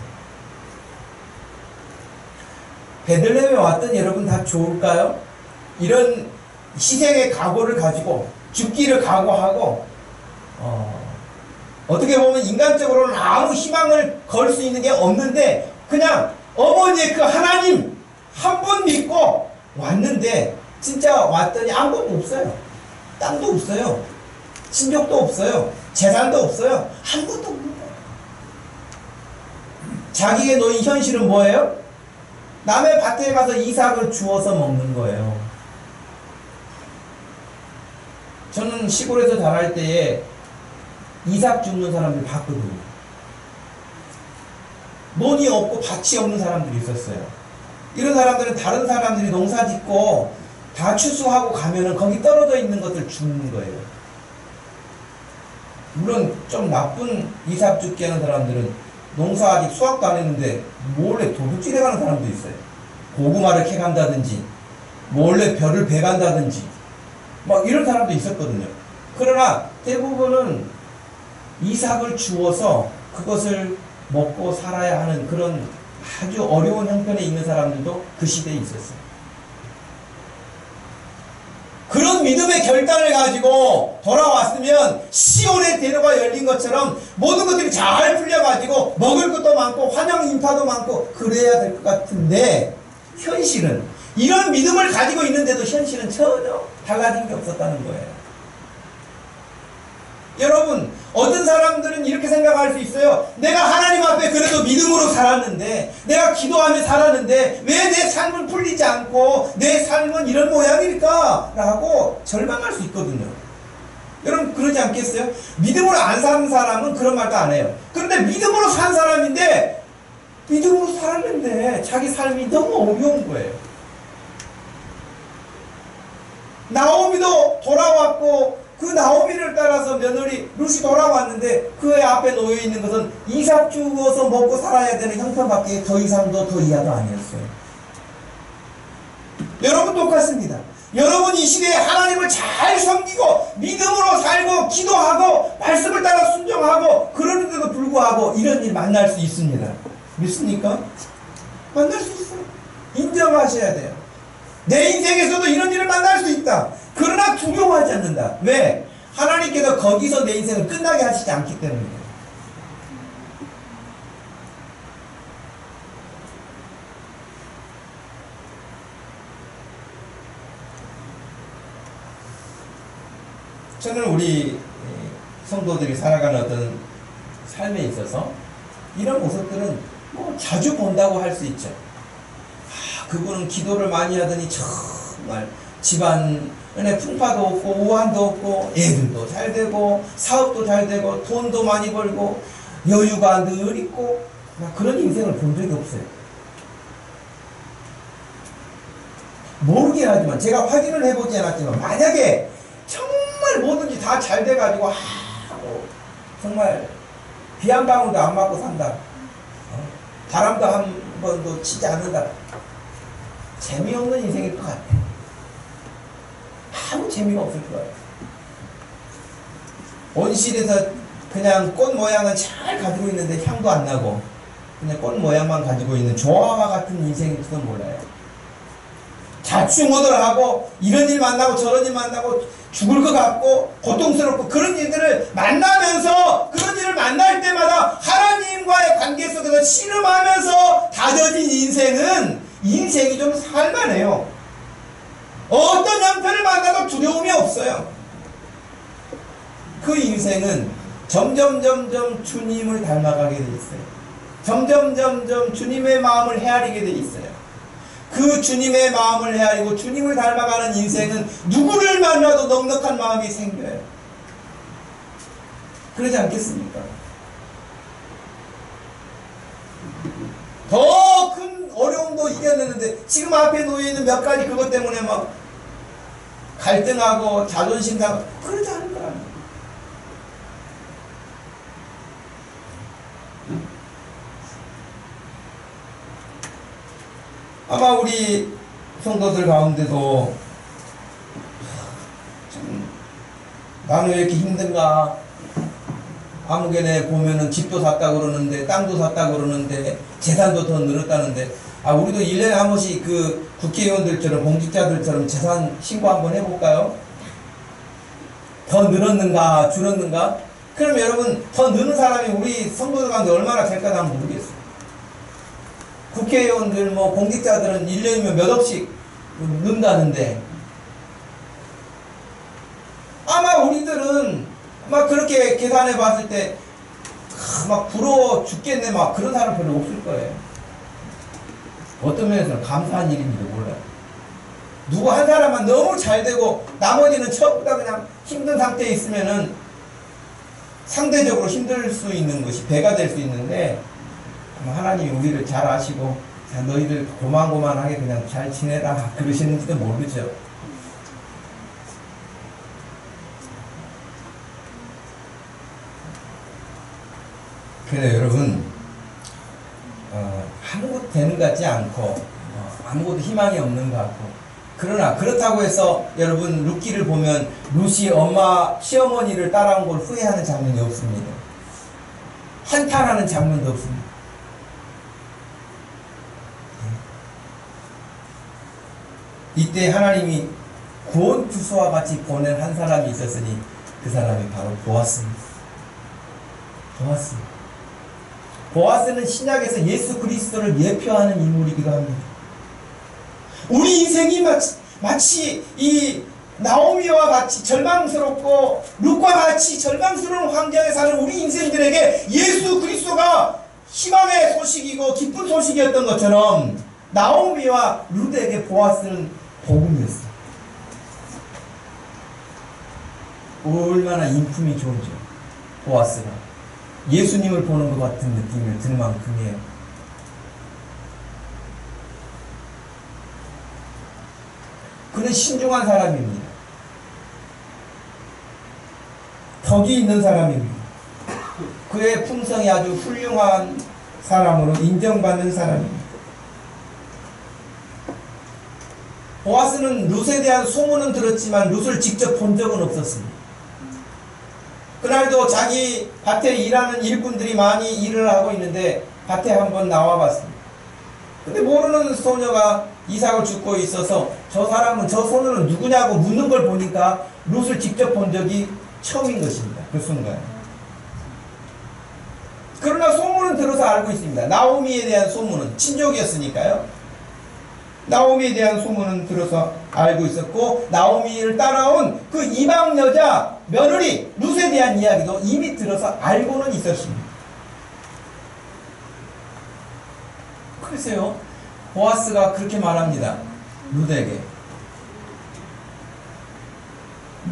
베들레헴에 왔던 여러분 다 좋을까요? 이런 희생의 각오를 가지고 죽기를 각오하고 어떻게 보면 인간적으로는 아무 희망을 걸 수 있는 게 없는데 그냥 어머니의 그 하나님 한 분 믿고 왔는데 진짜 왔더니 아무것도 없어요. 땅도 없어요. 친족도 없어요. 재산도 없어요. 아무것도 없는 거예요. 자기에게 놓인 현실은 뭐예요? 남의 밭에 가서 이삭을 주워서 먹는 거예요. 저는 시골에서 자랄 때에 이삭 줍는 사람들 봤거든요. 논이 없고 밭이 없는 사람들이 있었어요. 이런 사람들은 다른 사람들이 농사 짓고 다 추수하고 가면은 거기 떨어져 있는 것들 줍는 거예요. 물론 좀 나쁜 이삭 줍기 하는 사람들은 농사 아직 수확도 안 했는데 몰래 도둑질해 가는 사람도 있어요. 고구마를 캐 간다든지 몰래 벼를 베 간다든지 막 이런 사람도 있었거든요. 그러나 대부분은 이삭을 주워서 그것을 먹고 살아야 하는 그런 아주 어려운 형편에 있는 사람들도 그 시대에 있었어요. 그런 믿음의 결단을 가지고 돌아왔으면 시온의 대로가 열린 것처럼 모든 것들이 잘 풀려가지고 먹을 것도 많고 환영 인파도 많고 그래야 될 것 같은데 현실은 이런 믿음을 가지고 있는데도 현실은 전혀 달라진 게 없었다는 거예요. 여러분 어떤 사람들은 이렇게 생각할 수 있어요. 내가 하나님 앞에 그래도 믿음으로 살았는데 내가 기도하며 살았는데 왜 내 삶은 풀리지 않고 내 삶은 이런 모양일까? 라고 절망할 수 있거든요. 여러분 그러지 않겠어요? 믿음으로 안 사는 사람은 그런 말도 안 해요. 그런데 믿음으로 산 사람인데 믿음으로 살았는데 자기 삶이 너무 어려운 거예요. 나오미도 돌아왔고 그 나오미를 따라서 며느리 룻이 돌아왔는데 그의 앞에 놓여있는 것은 이삭 주어서 먹고 살아야 되는 형편밖에 더 이상도 더 이하도 아니었어요. 여러분 똑같습니다. 여러분 이 시대에 하나님을 잘 섬기고 믿음으로 살고 기도하고 말씀을 따라 순종하고 그러는데도 불구하고 이런 일 만날 수 있습니다. 믿습니까? 만날 수 있어요. 인정하셔야 돼요. 내 인생에서도 이런 일을 만날 수 있다. 그러나 두려워하지 않는다. 왜? 하나님께서 거기서 내 인생을 끝나게 하시지 않기 때문이에요. 저는 우리 성도들이 살아가는 어떤 삶에 있어서 이런 모습들은 뭐 자주 본다고 할 수 있죠. 그분은 기도를 많이 하더니 정말 집안에 풍파도 없고 우환도 없고 애들도 잘 되고 사업도 잘 되고 돈도 많이 벌고 여유가 늘 있고 그런 인생을 본 적이 없어요. 모르긴 하지만 제가 확인을 해보지 않았지만 만약에 정말 뭐든지 다 잘 돼가지고 정말 비 한 방울도 안 맞고 산다. 바람도 한 번도 치지 않는다. 재미없는 인생일 것 같아. 아무 재미가 없을 것 같아. 온실에서 그냥 꽃 모양은 잘 가지고 있는데 향도 안 나고 그냥 꽃 모양만 가지고 있는 조화와 같은 인생일지도 몰라요. 자충우돌 하고 이런 일 만나고 저런 일 만나고 죽을 것 같고 고통스럽고 그런 일들을 만나면서 그런 일을 만날 때마다 하나님과의 관계 속에서 씨름하면서 다져진 인생이 좀 살만해요. 어떤 형편을 만나도 두려움이 없어요. 그 인생은 점점 주님을 닮아가게 돼 있어요. 점점 주님의 마음을 헤아리게 돼 있어요. 그 주님의 마음을 헤아리고 주님을 닮아가는 인생은 누구를 만나도 넉넉한 마음이 생겨요. 그러지 않겠습니까? 더 큰 어려움도 이겨내는데 지금 앞에 놓여있는 몇 가지 그것 때문에 막 갈등하고 자존심 상하고 그러지 않을 거라는 거예요. 아마 우리 성도들 가운데도 참 나는 왜 이렇게 힘든가, 아무개네 보면은 집도 샀다 그러는데 땅도 샀다 그러는데 재산도 더 늘었다는데, 우리도 1년에 한 번씩 그 국회의원들처럼 공직자들처럼 재산 신고 한번 해볼까요? 더 늘었는가 줄었는가? 그럼 여러분, 더 느는 사람이 우리 성도들 가운데 얼마나 될까 난 모르겠어요. 국회의원들 뭐 공직자들은 1년이면 몇 억씩 는다는데, 아마 우리들은 막 그렇게 계산해 봤을 때 막 부러워 죽겠네 막 그런 사람 별로 없을 거예요. 어떤 면에서는 감사한 일인지도 몰라요. 누구 한 사람만 너무 잘 되고 나머지는 전부 다 그냥 힘든 상태에 있으면은 상대적으로 힘들 수 있는 것이 배가 될 수 있는데, 하나님이 우리를 잘 아시고 너희들 고만고만하게 그냥 잘 지내라 그러시는지도 모르죠. 그래서 여러분, 아무것도 되는 것 같지 않고 아무것도 희망이 없는 것 같고, 그러나 그렇다고 해서 여러분 루키를 보면 루시 엄마 시어머니를 따라온 걸 후회하는 장면이 없습니다. 한탄하는 장면도 없습니다. 이때 하나님이 구원 투수와 같이 보낸 한 사람이 있었으니 그 사람이 바로 보아스입니다. 보아스는 신약에서 예수 그리스도를 예표하는 인물이기도 합니다. 우리 인생이 마치 이 나오미와 같이 절망스럽고 룻과 같이 절망스러운 환경에 사는 우리 인생들에게 예수 그리스도가 희망의 소식이고 기쁜 소식이었던 것처럼 나오미와 룻에게 보아스는 복음이었어요. 얼마나 인품이 좋은지 보아스가 예수님을 보는 것 같은 느낌을 들 만큼이에요. 그는 신중한 사람입니다. 덕이 있는 사람입니다. 그의 품성이 아주 훌륭한 사람으로 인정받는 사람입니다. 보아스는 룻에 대한 소문은 들었지만 룻을 직접 본 적은 없었습니다. 그날도 자기 밭에 일하는 일꾼들이 많이 일을 하고 있는데 밭에 한번 나와봤습니다. 근데 모르는 소녀가 이삭을 줍고 있어서 저 사람은, 저 소녀는 누구냐고 묻는 걸 보니까 룻을 직접 본 적이 처음인 것입니다. 그 순간. 그러나 소문은 들어서 알고 있습니다. 나오미에 대한 소문은, 친족이었으니까요. 나오미에 대한 소문은 들어서 알고 있었고, 나오미를 따라온 그 이방 여자 며느리 룻에 대한 이야기도 이미 들어서 알고는 있었습니다. 글쎄요, 보아스가 그렇게 말합니다. 룻에게,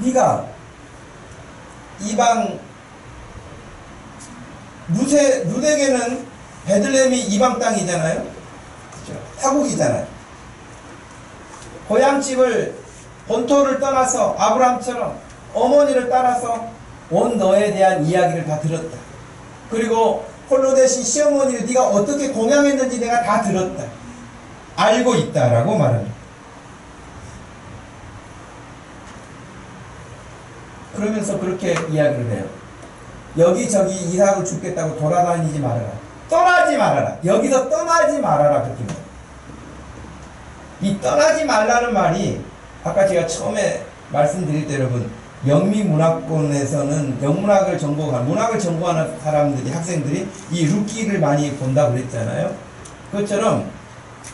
네가 이방, 룻에게는 베들레헴이 이방 땅이잖아요. 그렇죠? 타국이잖아요. 고향집을, 본토를 떠나서 아브라함처럼 어머니를 따라서 온 너에 대한 이야기를 다 들었다. 그리고 홀로 되신 시어머니를 네가 어떻게 공양했는지 내가 다 들었다. 알고 있다라고 말합니다. 그러면서 그렇게 이야기를 해요. 여기저기 이삭을 죽겠다고 돌아다니지 말아라. 떠나지 말아라. 여기서 떠나지 말아라. 그렇게 말해요. 이 떠나지 말라는 말이 아까 제가 처음에 말씀드릴 때 여러분, 영미문화권에서는 영문학을 전공한, 문학을 전공하는 사람들이, 학생들이 이 루키를 많이 본다고 그랬잖아요. 그것처럼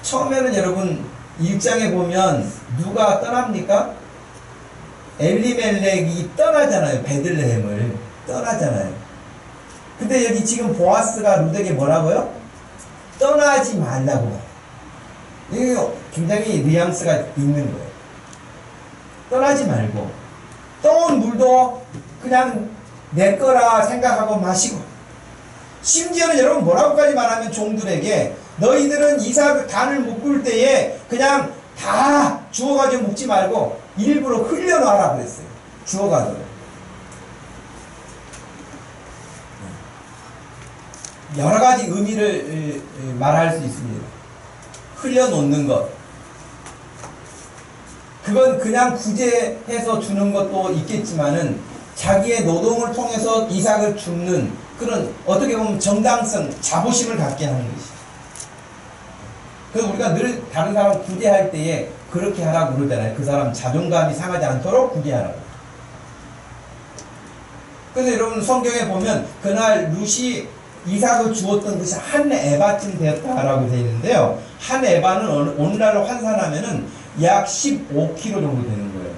처음에는 여러분 1장에 보면 누가 떠납니까? 엘리멜렉이 떠나잖아요. 베들레헴을 떠나잖아요. 근데 여기 지금 보아스가 룻에게 뭐라고요? 떠나지 말라고 말해요. 이게 굉장히 뉘앙스가 있는 거예요. 떠나지 말고 떠온 물도 그냥 내 거라 생각하고 마시고, 심지어는 여러분 뭐라고까지 말하면 종들에게 너희들은 이삭 단을 묶을 때에 그냥 다 주워가지고 묶지 말고 일부러 흘려놔라 그랬어요. 주워가도록. 여러 가지 의미를 말할 수 있습니다. 흘려놓는 것, 그건 그냥 구제해서 주는 것도 있겠지만은 자기의 노동을 통해서 이삭을 줍는 그런 어떻게 보면 정당성, 자부심을 갖게 하는 것이죠. 그래서 우리가 늘 다른 사람 구제할 때에 그렇게 하라고 그러잖아요. 그 사람 자존감이 상하지 않도록 구제하라고. 그래서 여러분 성경에 보면 그날 룻이 이삭을 주었던 것이 한 에바쯤 되었다라고 되어 있는데요. 한 에바는 오늘날로 환산하면은 약 15kg 정도 되는 거예요.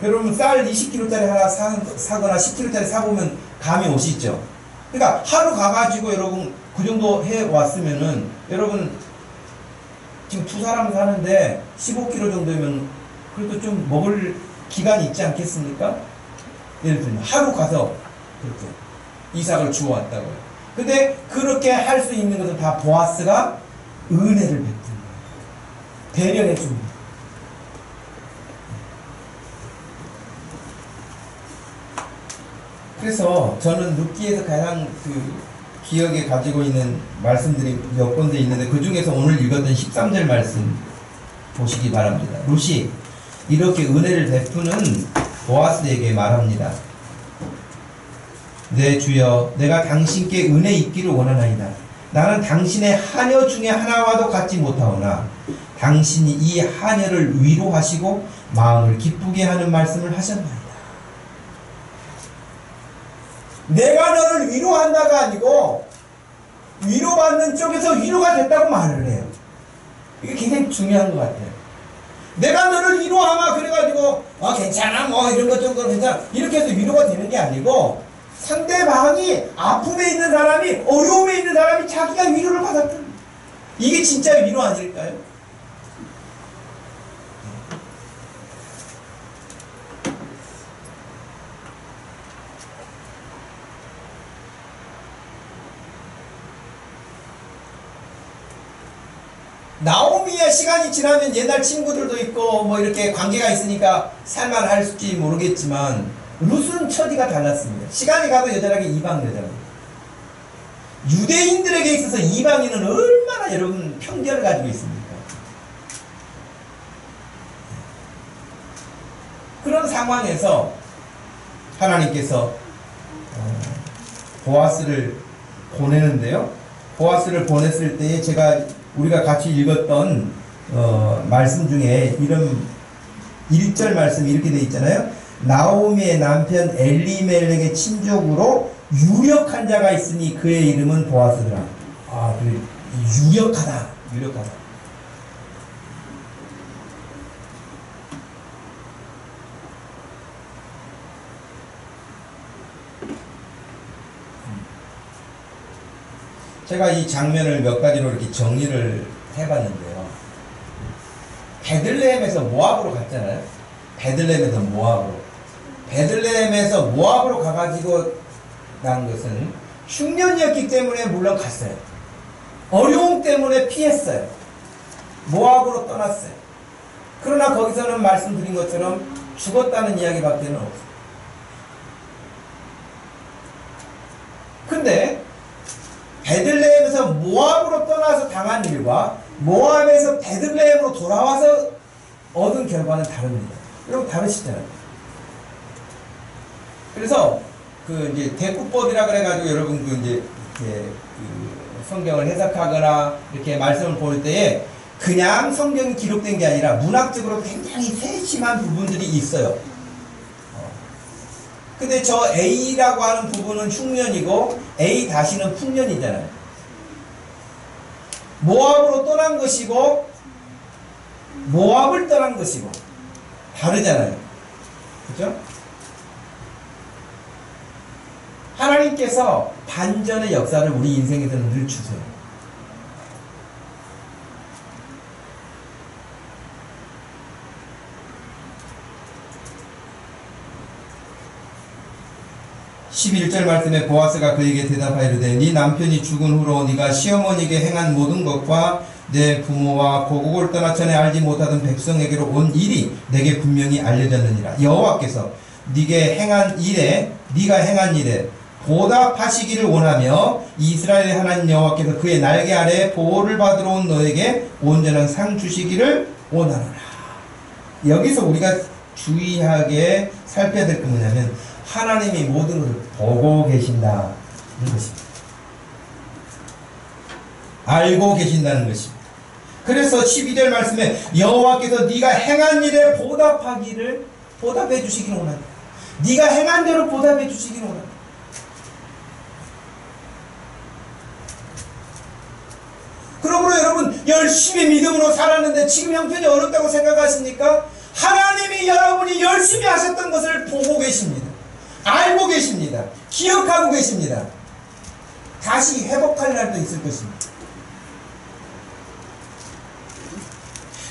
여러분 쌀 20kg짜리 하나 사거나 10kg짜리 사보면 감이 오시죠. 그러니까 하루 가가지고 여러분 그 정도 해왔으면은 여러분 지금 두 사람 사는데 15kg 정도면 그래도 좀 먹을 기간이 있지 않겠습니까? 예를 들면 하루 가서 그렇게 이삭을 주워왔다고요. 근데 그렇게 할 수 있는 것은 다 보아스가 은혜를 베푼 거예요. 배려해 줍니다. 그래서 저는 룻기에서 가장 기억에 가지고 있는 말씀들이 몇 군데 있는데 그 중에서 오늘 읽었던 13절 말씀 보시기 바랍니다. 룻이 이렇게 은혜를 베푸는 보아스에게 말합니다. 네 주여, 내가 당신께 은혜 있기를 원하나이다. 나는 당신의 하녀 중에 하나와도 같지 못하오나 당신이 이 하녀를 위로하시고 마음을 기쁘게 하는 말씀을 하셨나이다. 내가 너를 위로한다가 아니고 위로받는 쪽에서 위로가 됐다고 말을 해요. 이게 굉장히 중요한 것 같아요. 내가 너를 위로하마 그래가지고 괜찮아 뭐 이런 것 정도는 괜찮아 이렇게 해서 위로가 되는 게 아니고 상대방이 아픔에 있는 사람이 어려움에 있는 사람이 자기가 위로를 받았다. 이게 진짜 위로 아닐까요? 나오미의 시간이 지나면 옛날 친구들도 있고 뭐 이렇게 관계가 있으니까 살만할지 모르겠지만 룻은 처지가 달랐습니다. 시간이 가도 여전하게 이방 여자입니다. 유대인들에게 있어서 이방인은 얼마나 여러분 편견을 가지고 있습니까? 그런 상황에서 하나님께서 보아스를 보내는데요. 보아스를 보냈을 때에 우리가 같이 읽었던 말씀 중에 이런 1절 말씀이 이렇게 되어 있잖아요. 나오미의 남편 엘리멜렉의 친족으로 유력한 자가 있으니 그의 이름은 보아스더라. 유력하다. 제가 이 장면을 몇 가지로 이렇게 정리를 해봤는데요. 베들레헴에서 모압으로 갔잖아요. 베들레헴에서 모압으로 가가지고 난 것은 흉년이었기 때문에 물론 갔어요. 어려움 때문에 피했어요. 모압으로 떠났어요. 그러나 거기서는 말씀드린 것처럼 죽었다는 이야기밖에는 없어요. 근데 베들레헴에서 모압으로 떠나서 당한 일과 모압에서 베들레헴으로 돌아와서 얻은 결과는 다릅니다. 여러분 다르시잖아요. 그래서 이제 대꾸법이라 그래가지고 여러분 이제 이렇게 성경을 해석하거나 이렇게 말씀을 볼 때에 그냥 성경이 기록된 게 아니라 문학적으로 굉장히 세심한 부분들이 있어요. 근데 저 A라고 하는 부분은 흉년이고 A-는 풍년이잖아요. 모압으로 떠난 것이고 모압을 떠난 것이고 다르잖아요. 그죠? 하나님께서 반전의 역사를 우리 인생에서는 늘 주세요. 11절 말씀에 보아스가 그에게 대답하이르되 네 남편이 죽은 후로 네가 시어머니에게 행한 모든 것과 내 부모와 고국을 떠나 전에 알지 못하던 백성에게로 온 일이 내게 분명히 알려졌느니라. 여호와께서 네가 행한 일에 보답하시기를 원하며 이스라엘의 하나님 여호와께서 그의 날개 아래에 보호를 받으러 온 너에게 온전한 상 주시기를 원하노라. 여기서 우리가 주의하게 살펴야 될 건 뭐냐면 하나님이 모든 것을 보고 계신다는 것입니다. 알고 계신다는 것입니다. 그래서 12절 말씀에 여호와께서 네가 행한 일에 보답해 주시기를 원한다. 네가 행한 대로 보답해 주시기를 원한다. 그러므로 여러분 열심히 믿음으로 살았는데 지금 형편이 어렵다고 생각하십니까? 하나님이 여러분이 열심히 하셨던 것을 보고 계십니다. 알고 계십니다. 기억하고 계십니다. 다시 회복할 날도 있을 것입니다.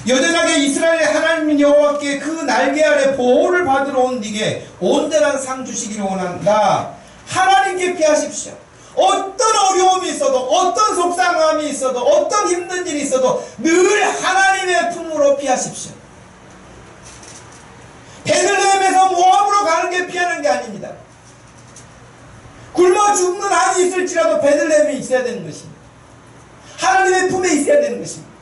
여전하게 이스라엘의 하나님 여호와께 그 날개 아래 보호를 받으러 온 네게 온전한 상 주시기를 원한다. 하나님께 피하십시오. 어떤 어려움이 있어도 어떤 속상함이 있어도 어떤 힘든 일이 있어도 늘 하나님의 품으로 피하십시오. 베들레헴에서 모압으로 가는 게 피하는 게 아닙니다. 굶어 죽는 한이 있을지라도 베들레헴에 있어야 되는 것입니다. 하나님의 품에 있어야 되는 것입니다.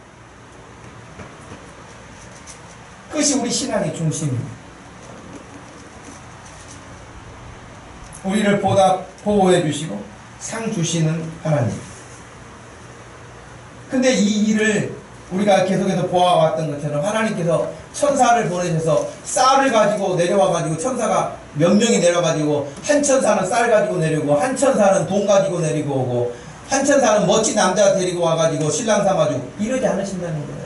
그것이 우리 신앙의 중심입니다. 우리를 보호해 주시고 상 주시는 하나님. 근데 이 일을 우리가 계속해서 보아왔던 것처럼 하나님께서 천사를 보내셔서 쌀을 가지고 내려와가지고 천사가 몇 명이 내려가지고 한 천사는 쌀 가지고 내리고 한 천사는 돈 가지고 내리고 오고 한 천사는 멋진 남자 데리고 와가지고 신랑 삼아주고 이러지 않으신다는 거예요.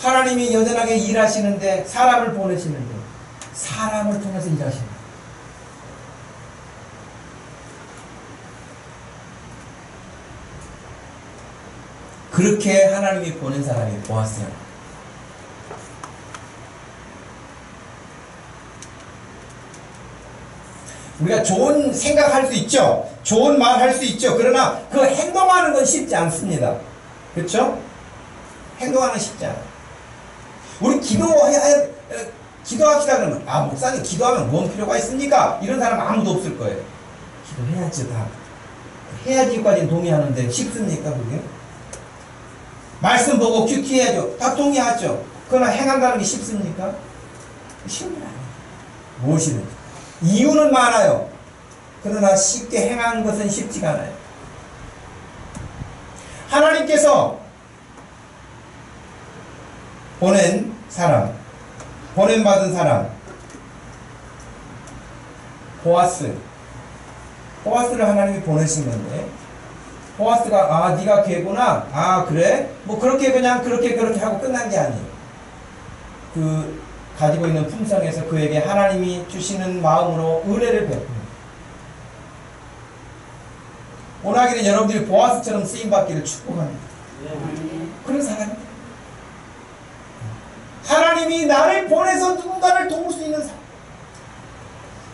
하나님이 여전하게 일하시는데 사람을 보내시는데 사람을 통해서 일하십니다. 그렇게 하나님이 보낸 사람이 보았어요. 우리가 좋은 생각할 수 있죠. 좋은 말 할 수 있죠. 그러나 그 행동하는 건 쉽지 않습니다. 그렇죠? 행동하는 건 쉽지 않아요. 우리 기도합시다 그러면 목사님 기도하면 뭔 필요가 있습니까? 이런 사람 아무도 없을 거예요. 기도해야지 다. 해야지까지는 동의하는데 쉽습니까 그게? 말씀 보고 큐티해야죠. 다 동의하죠. 그러나 행한다는 게 쉽습니까? 쉬운 게 아니에요. 무엇이든지. 이유는 많아요. 그러나 쉽게 행하는 것은 쉽지가 않아요. 하나님께서 보냄받은 사람, 보아스를 하나님이 보내신 건데, 보아스가 네가 걔구나, 그래? 뭐 그렇게 하고 끝난 게 아니에요. 그 가지고 있는 품성에서 그에게 하나님이 주시는 마음으로 은혜를 베풉니다. 오나기는 여러분들이 보아스처럼 쓰임받기를 축복합니다. 그런 사람입니다. 하나님이 나를 보내서 누군가를 도울 수 있는 사람,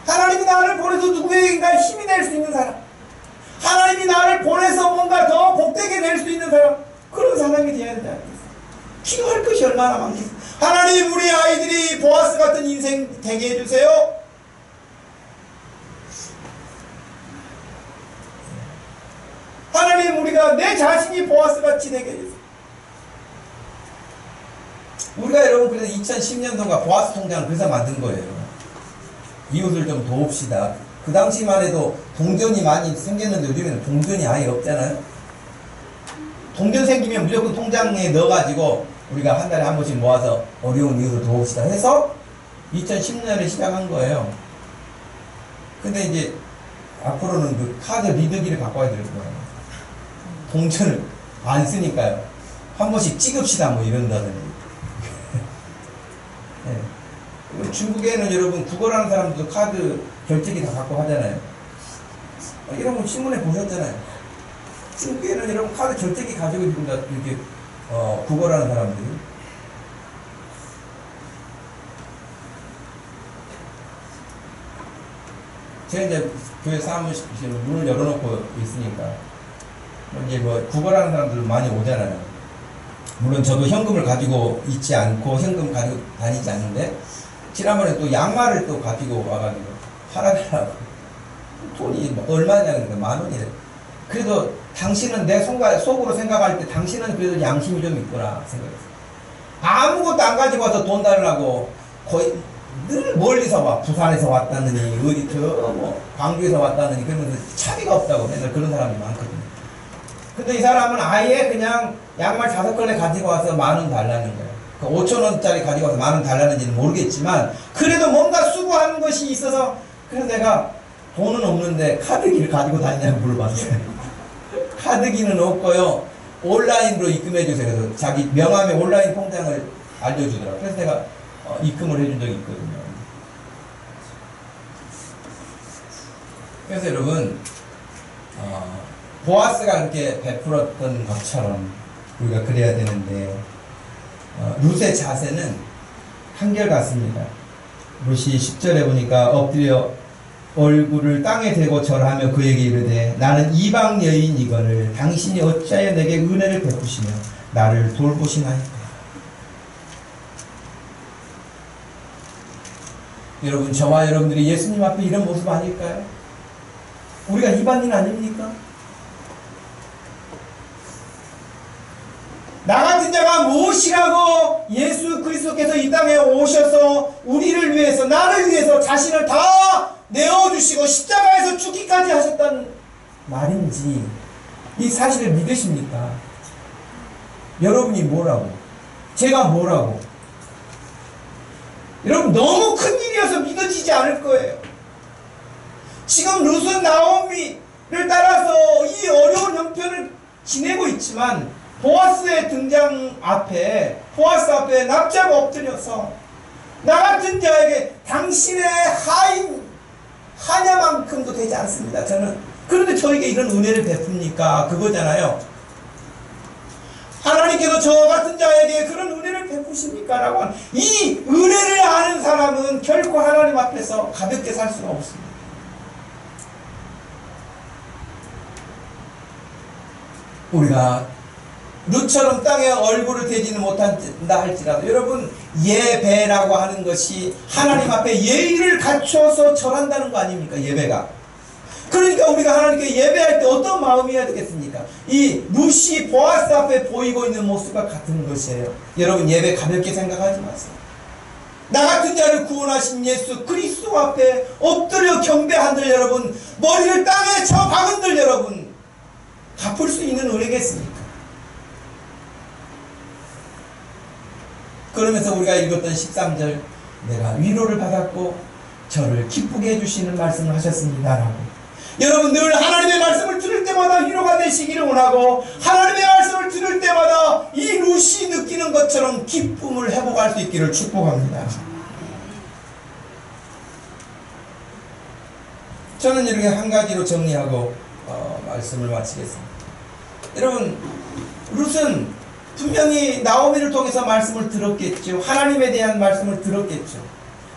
하나님이 나를 보내서 누구에게인가 힘이 될 수 있는 사람, 하나님이 나를 보내서 뭔가 더 복되게 될 수 있는 사람, 그런 사람이 되어야 되지 않겠어요? 필요할 것이 얼마나 많겠어요. 하나님 우리 아이들이 보아스 같은 인생 되게 해주세요. 하나님 우리가 내 자신이 보아스 같이 되게 해주세요. 우리가 여러분 그래서 2010년도가 보아스 통장을 그래서 만든 거예요. 이웃을 좀 도웁시다. 그 당시만 해도 동전이 많이 생겼는데 요즘에는 동전이 아예 없잖아요. 동전 생기면 무조건 통장에 넣어가지고 우리가 한 달에 한 번씩 모아서 어려운 이웃을 도웁시다 해서 2010년에 시작한 거예요. 근데 이제 앞으로는 그 카드 리더기를 갖고 와야 될 거예요. 동전을 안 쓰니까요. 한 번씩 찍읍시다 뭐 이런다더니. 네. 중국에는 여러분 국어라는 사람들도 카드 결제기 다 갖고 하잖아요. 이런 거 신문에 보셨잖아요. 중국에는 여러분 카드 결제기 가지고 있습니다. 이렇게 국어라는 사람들이. 제가 이제 교회 사무실 문을 열어놓고 있으니까 이제 뭐 구걸하는 사람들 많이 오잖아요. 물론 저도 현금을 가지고 있지 않고 현금 가지고 다니지 않는데 지난번에 또 양말을 또 가지고 와가지고 팔아달라고. 돈이 얼마냐 그러니까 10,000원이래. 그래도 당신은 내 속으로 생각할 때 당신은 그래도 양심이 좀 있구나 생각했어요. 아무것도 안 가지고 와서 돈 달라고 거의 늘 멀리서 와. 부산에서 왔다느니 어디 뭐 광주에서 왔다느니 그러면서 차비가 없다고 맨날 그런 사람이 많거든요. 근데 이 사람은 아예 그냥 양말 5켤레 가지고 와서 10,000원 달라는 거예요. 5,000원짜리 가지고 와서 10,000원 달라는지는 모르겠지만 그래도 뭔가 수고하는 것이 있어서 그래서 내가 돈은 없는데 카드기를 가지고 다니냐고 물어봤어요. 카드기는 없고요. 온라인으로 입금해 주세요. 그래서 자기 명함에 온라인 통장을 알려주더라고요. 그래서 내가 입금을 해준 적이 있거든요. 그래서 여러분 보아스가 그렇게 베풀었던 것처럼 우리가 그래야 되는데 룻의 자세는 한결같습니다. 룻이 10절에 보니까 엎드려 얼굴을 땅에 대고 절하며 그에게 이르되 나는 이방 여인이거늘 당신이 어찌하여 내게 은혜를 베푸시며 나를 돌보시나이까. 여러분 저와 여러분들이 예수님 앞에 이런 모습 아닐까요? 우리가 이방인 아닙니까? 나 같은 자가 무엇이라고 예수 그리스도께서 이 땅에 오셔서 우리를 위해서 나를 위해서 자신을 다 내어주시고 십자가에서 죽기까지 하셨다는 말인지 이 사실을 믿으십니까? 여러분이 뭐라고? 제가 뭐라고? 여러분 너무 큰 일이어서 믿어지지 않을 거예요. 지금 룻은 나오미를 따라서 이 어려운 형편을 지내고 있지만 보아스의 등장 앞에 보아스 앞에 납작 엎드려서 나 같은 자에게 당신의 하냐만큼도 되지 않습니다. 저는 그런데 저에게 이런 은혜를 베풉니까? 그거잖아요. 하나님께서 저 같은 자에게 그런 은혜를 베푸십니까? 라고 하는 이 은혜를 아는 사람은 결코 하나님 앞에서 가볍게 살 수가 없습니다. 우리가 룻처럼 땅에 얼굴을 대지는 못한다 할지라도 여러분 예배라고 하는 것이 하나님 앞에 예의를 갖춰서 절한다는 거 아닙니까? 예배가. 그러니까 우리가 하나님께 예배할 때 어떤 마음이어야 되겠습니까? 이 룻이 보아스 앞에 보이고 있는 모습과 같은 것이에요. 여러분 예배 가볍게 생각하지 마세요. 나 같은 자를 구원하신 예수 그리스도 앞에 엎드려 경배한들 여러분 머리를 땅에 쳐 박은들 여러분 갚을 수 있는 은혜겠습니까? 그러면서 우리가 읽었던 13절 내가 위로를 받았고 저를 기쁘게 해주시는 말씀을 하셨습니다 라고. 여러분 늘 하나님의 말씀을 들을 때마다 위로가 되시기를 원하고 하나님의 말씀을 들을 때마다 이 룻이 느끼는 것처럼 기쁨을 회복할 수 있기를 축복합니다. 저는 이렇게 한 가지로 정리하고 말씀을 마치겠습니다. 여러분 룻은 분명히 나오미를 통해서 말씀을 들었겠죠. 하나님에 대한 말씀을 들었겠죠.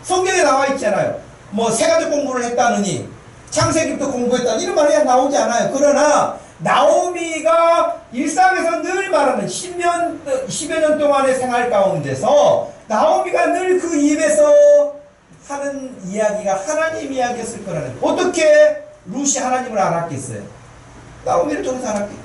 성경에 나와 있잖아요. 뭐 세가지 공부를 했다느니 창세기부터 공부했다 이런 말이 나오지 않아요. 그러나 나오미가 일상에서 늘 말하는 10여 년 동안의 생활 가운데서 나오미가 늘 그 입에서 하는 이야기가 하나님 이야기였을 거라는. 어떻게 룻이 하나님을 알았겠어요? 나오미를 통해서 알았겠죠.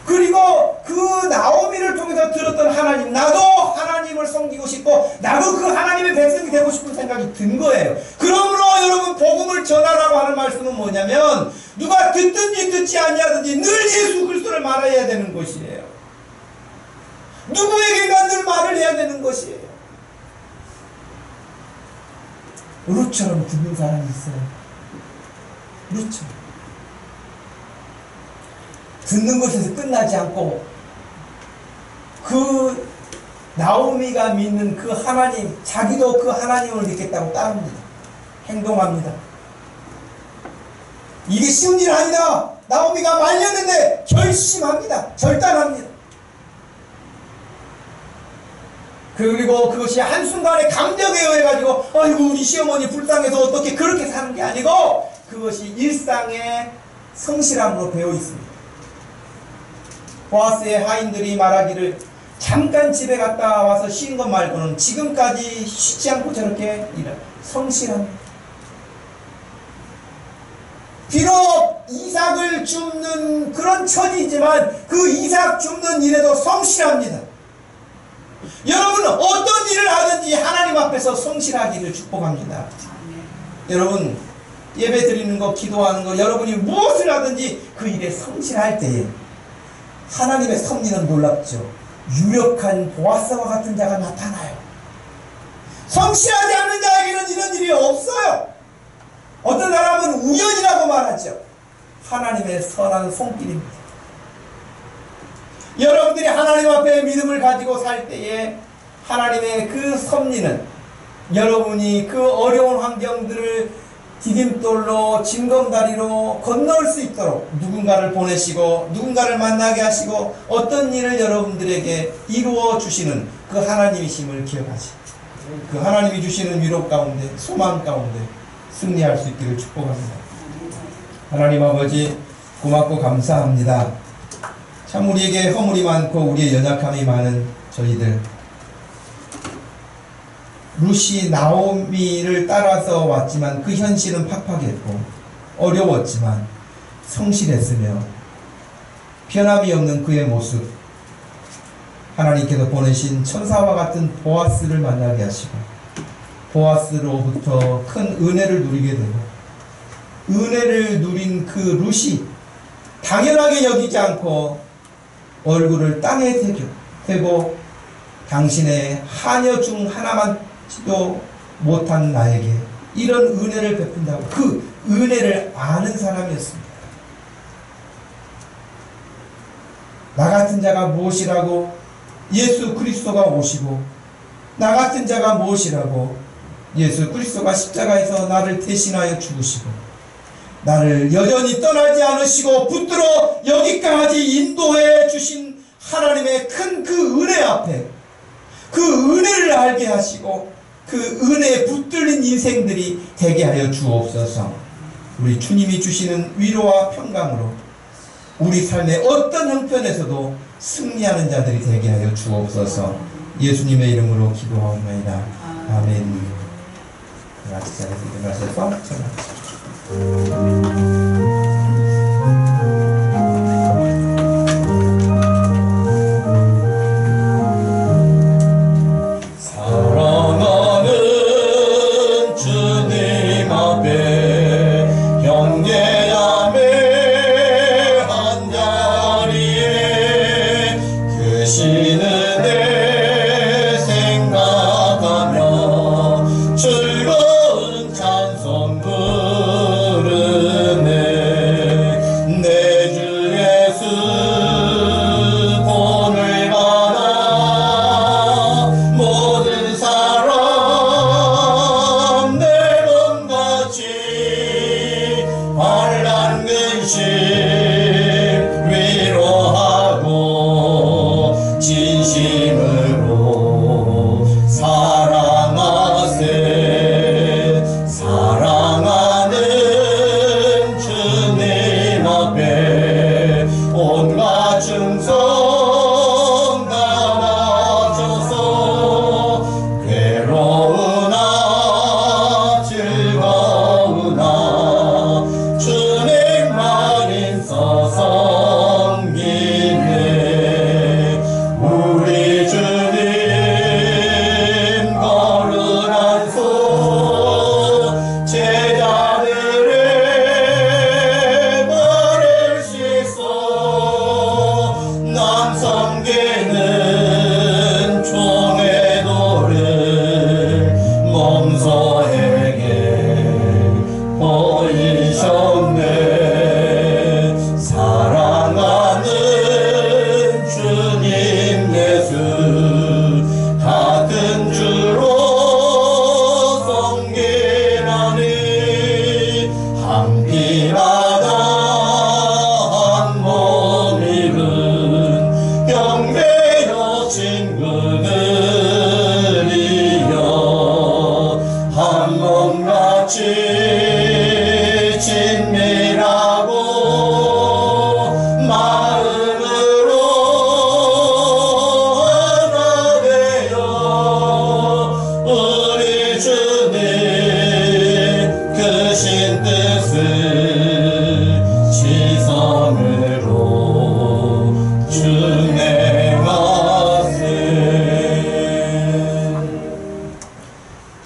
그리고 그 나오미를 통해서 들었던 하나님, 나도 하나님을 섬기고 싶고 나도 그 하나님의 백성이 되고 싶은 생각이 든 거예요. 그러므로 여러분 복음을 전하라고 하는 말씀은 뭐냐면 누가 듣든지 듣지 아니하든지 늘 예수 그리스도를 말해야 되는 것이에요. 누구에게나 늘 말을 해야 되는 것이에요. 룻처럼 듣는 사람이 있어요. 룻처럼 듣는 것에서 끝나지 않고 그 나오미가 믿는 그 하나님, 자기도 그 하나님을 믿겠다고 따릅니다. 행동합니다. 이게 쉬운 일 아니다. 나오미가 말렸는데 결심합니다. 절단합니다. 그리고 그것이 한순간에 감정에 의해가지고 아이고 우리 시어머니 불쌍해서 어떻게 그렇게 사는 게 아니고 그것이 일상의 성실함으로 되어 있습니다. 보아스의 하인들이 말하기를 잠깐 집에 갔다 와서 쉬는 것 말고는 지금까지 쉬지 않고 저렇게 성실합니다. 비록 이삭을 줍는 그런 처지이지만 그 이삭 줍는 일에도 성실합니다. 여러분은 어떤 일을 하든지 하나님 앞에서 성실하기를 축복합니다. 여러분 예배 드리는 거, 기도하는 거, 여러분이 무엇을 하든지 그 일에 성실할 때에 하나님의 섭리는 놀랍죠. 유력한 보아스와 같은 자가 나타나요. 성실하지 않는 자에게는 이런 일이 없어요. 어떤 사람은 우연이라고 말하죠. 하나님의 선한 손길입니다. 여러분들이 하나님 앞에 믿음을 가지고 살 때에 하나님의 그 섭리는 여러분이 그 어려운 환경들을 디딤돌로 징검다리로 건널 수 있도록 누군가를 보내시고 누군가를 만나게 하시고 어떤 일을 여러분들에게 이루어 주시는 그 하나님이심을 기억하시고 그 하나님이 주시는 위로 가운데 소망 가운데 승리할 수 있기를 축복합니다. 하나님 아버지 고맙고 감사합니다. 참 우리에게 허물이 많고 우리의 연약함이 많은 저희들 루시 나오미를 따라서 왔지만 그 현실은 팍팍했고 어려웠지만 성실했으며 변함이 없는 그의 모습 하나님께서 보내신 천사와 같은 보아스를 만나게 하시고 보아스로부터 큰 은혜를 누리게 되고 은혜를 누린 그 루시 당연하게 여기지 않고 얼굴을 땅에 대고 당신의 하녀 중 하나만도 못한 나에게 이런 은혜를 베푼다고 그 은혜를 아는 사람이었습니다. 나 같은 자가 무엇이라고 예수 그리스도가 오시고 나 같은 자가 무엇이라고 예수 그리스도가 십자가에서 나를 대신하여 죽으시고 나를 여전히 떠나지 않으시고 붙들어 여기까지 인도해 주신 하나님의 큰 그 은혜 앞에 그 은혜를 알게 하시고 그 은혜에 붙들린 인생들이 되게 하여 주옵소서. 우리 주님이 주시는 위로와 평강으로 우리 삶의 어떤 형편에서도 승리하는 자들이 되게 하여 주옵소서. 예수님의 이름으로 기도하옵나이다. 아멘. 같이 자리에서 일어나셔서 전하십시오. 사랑하는 주님 앞에 형제자매 한자리에 계시는 내 생각하며 즐거운 찬송 부르네.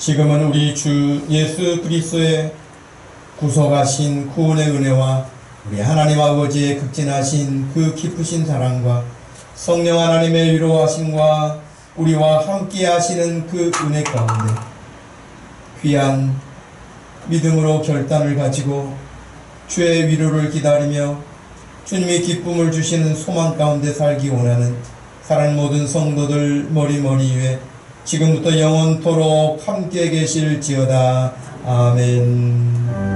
지금은 우리 주 예수 그리스도의 구속하신 구원의 은혜와 우리 하나님 아버지의 극진하신 그 기쁘신 사랑과 성령 하나님의 위로하심과 우리와 함께 하시는 그 은혜 가운데 귀한 믿음으로 결단을 가지고 주의 위로를 기다리며 주님의 기쁨을 주시는 소망 가운데 살기 원하는 사랑하는 모든 성도들 머리머리 위에 지금부터 영원토록 함께 계실지어다. 아멘.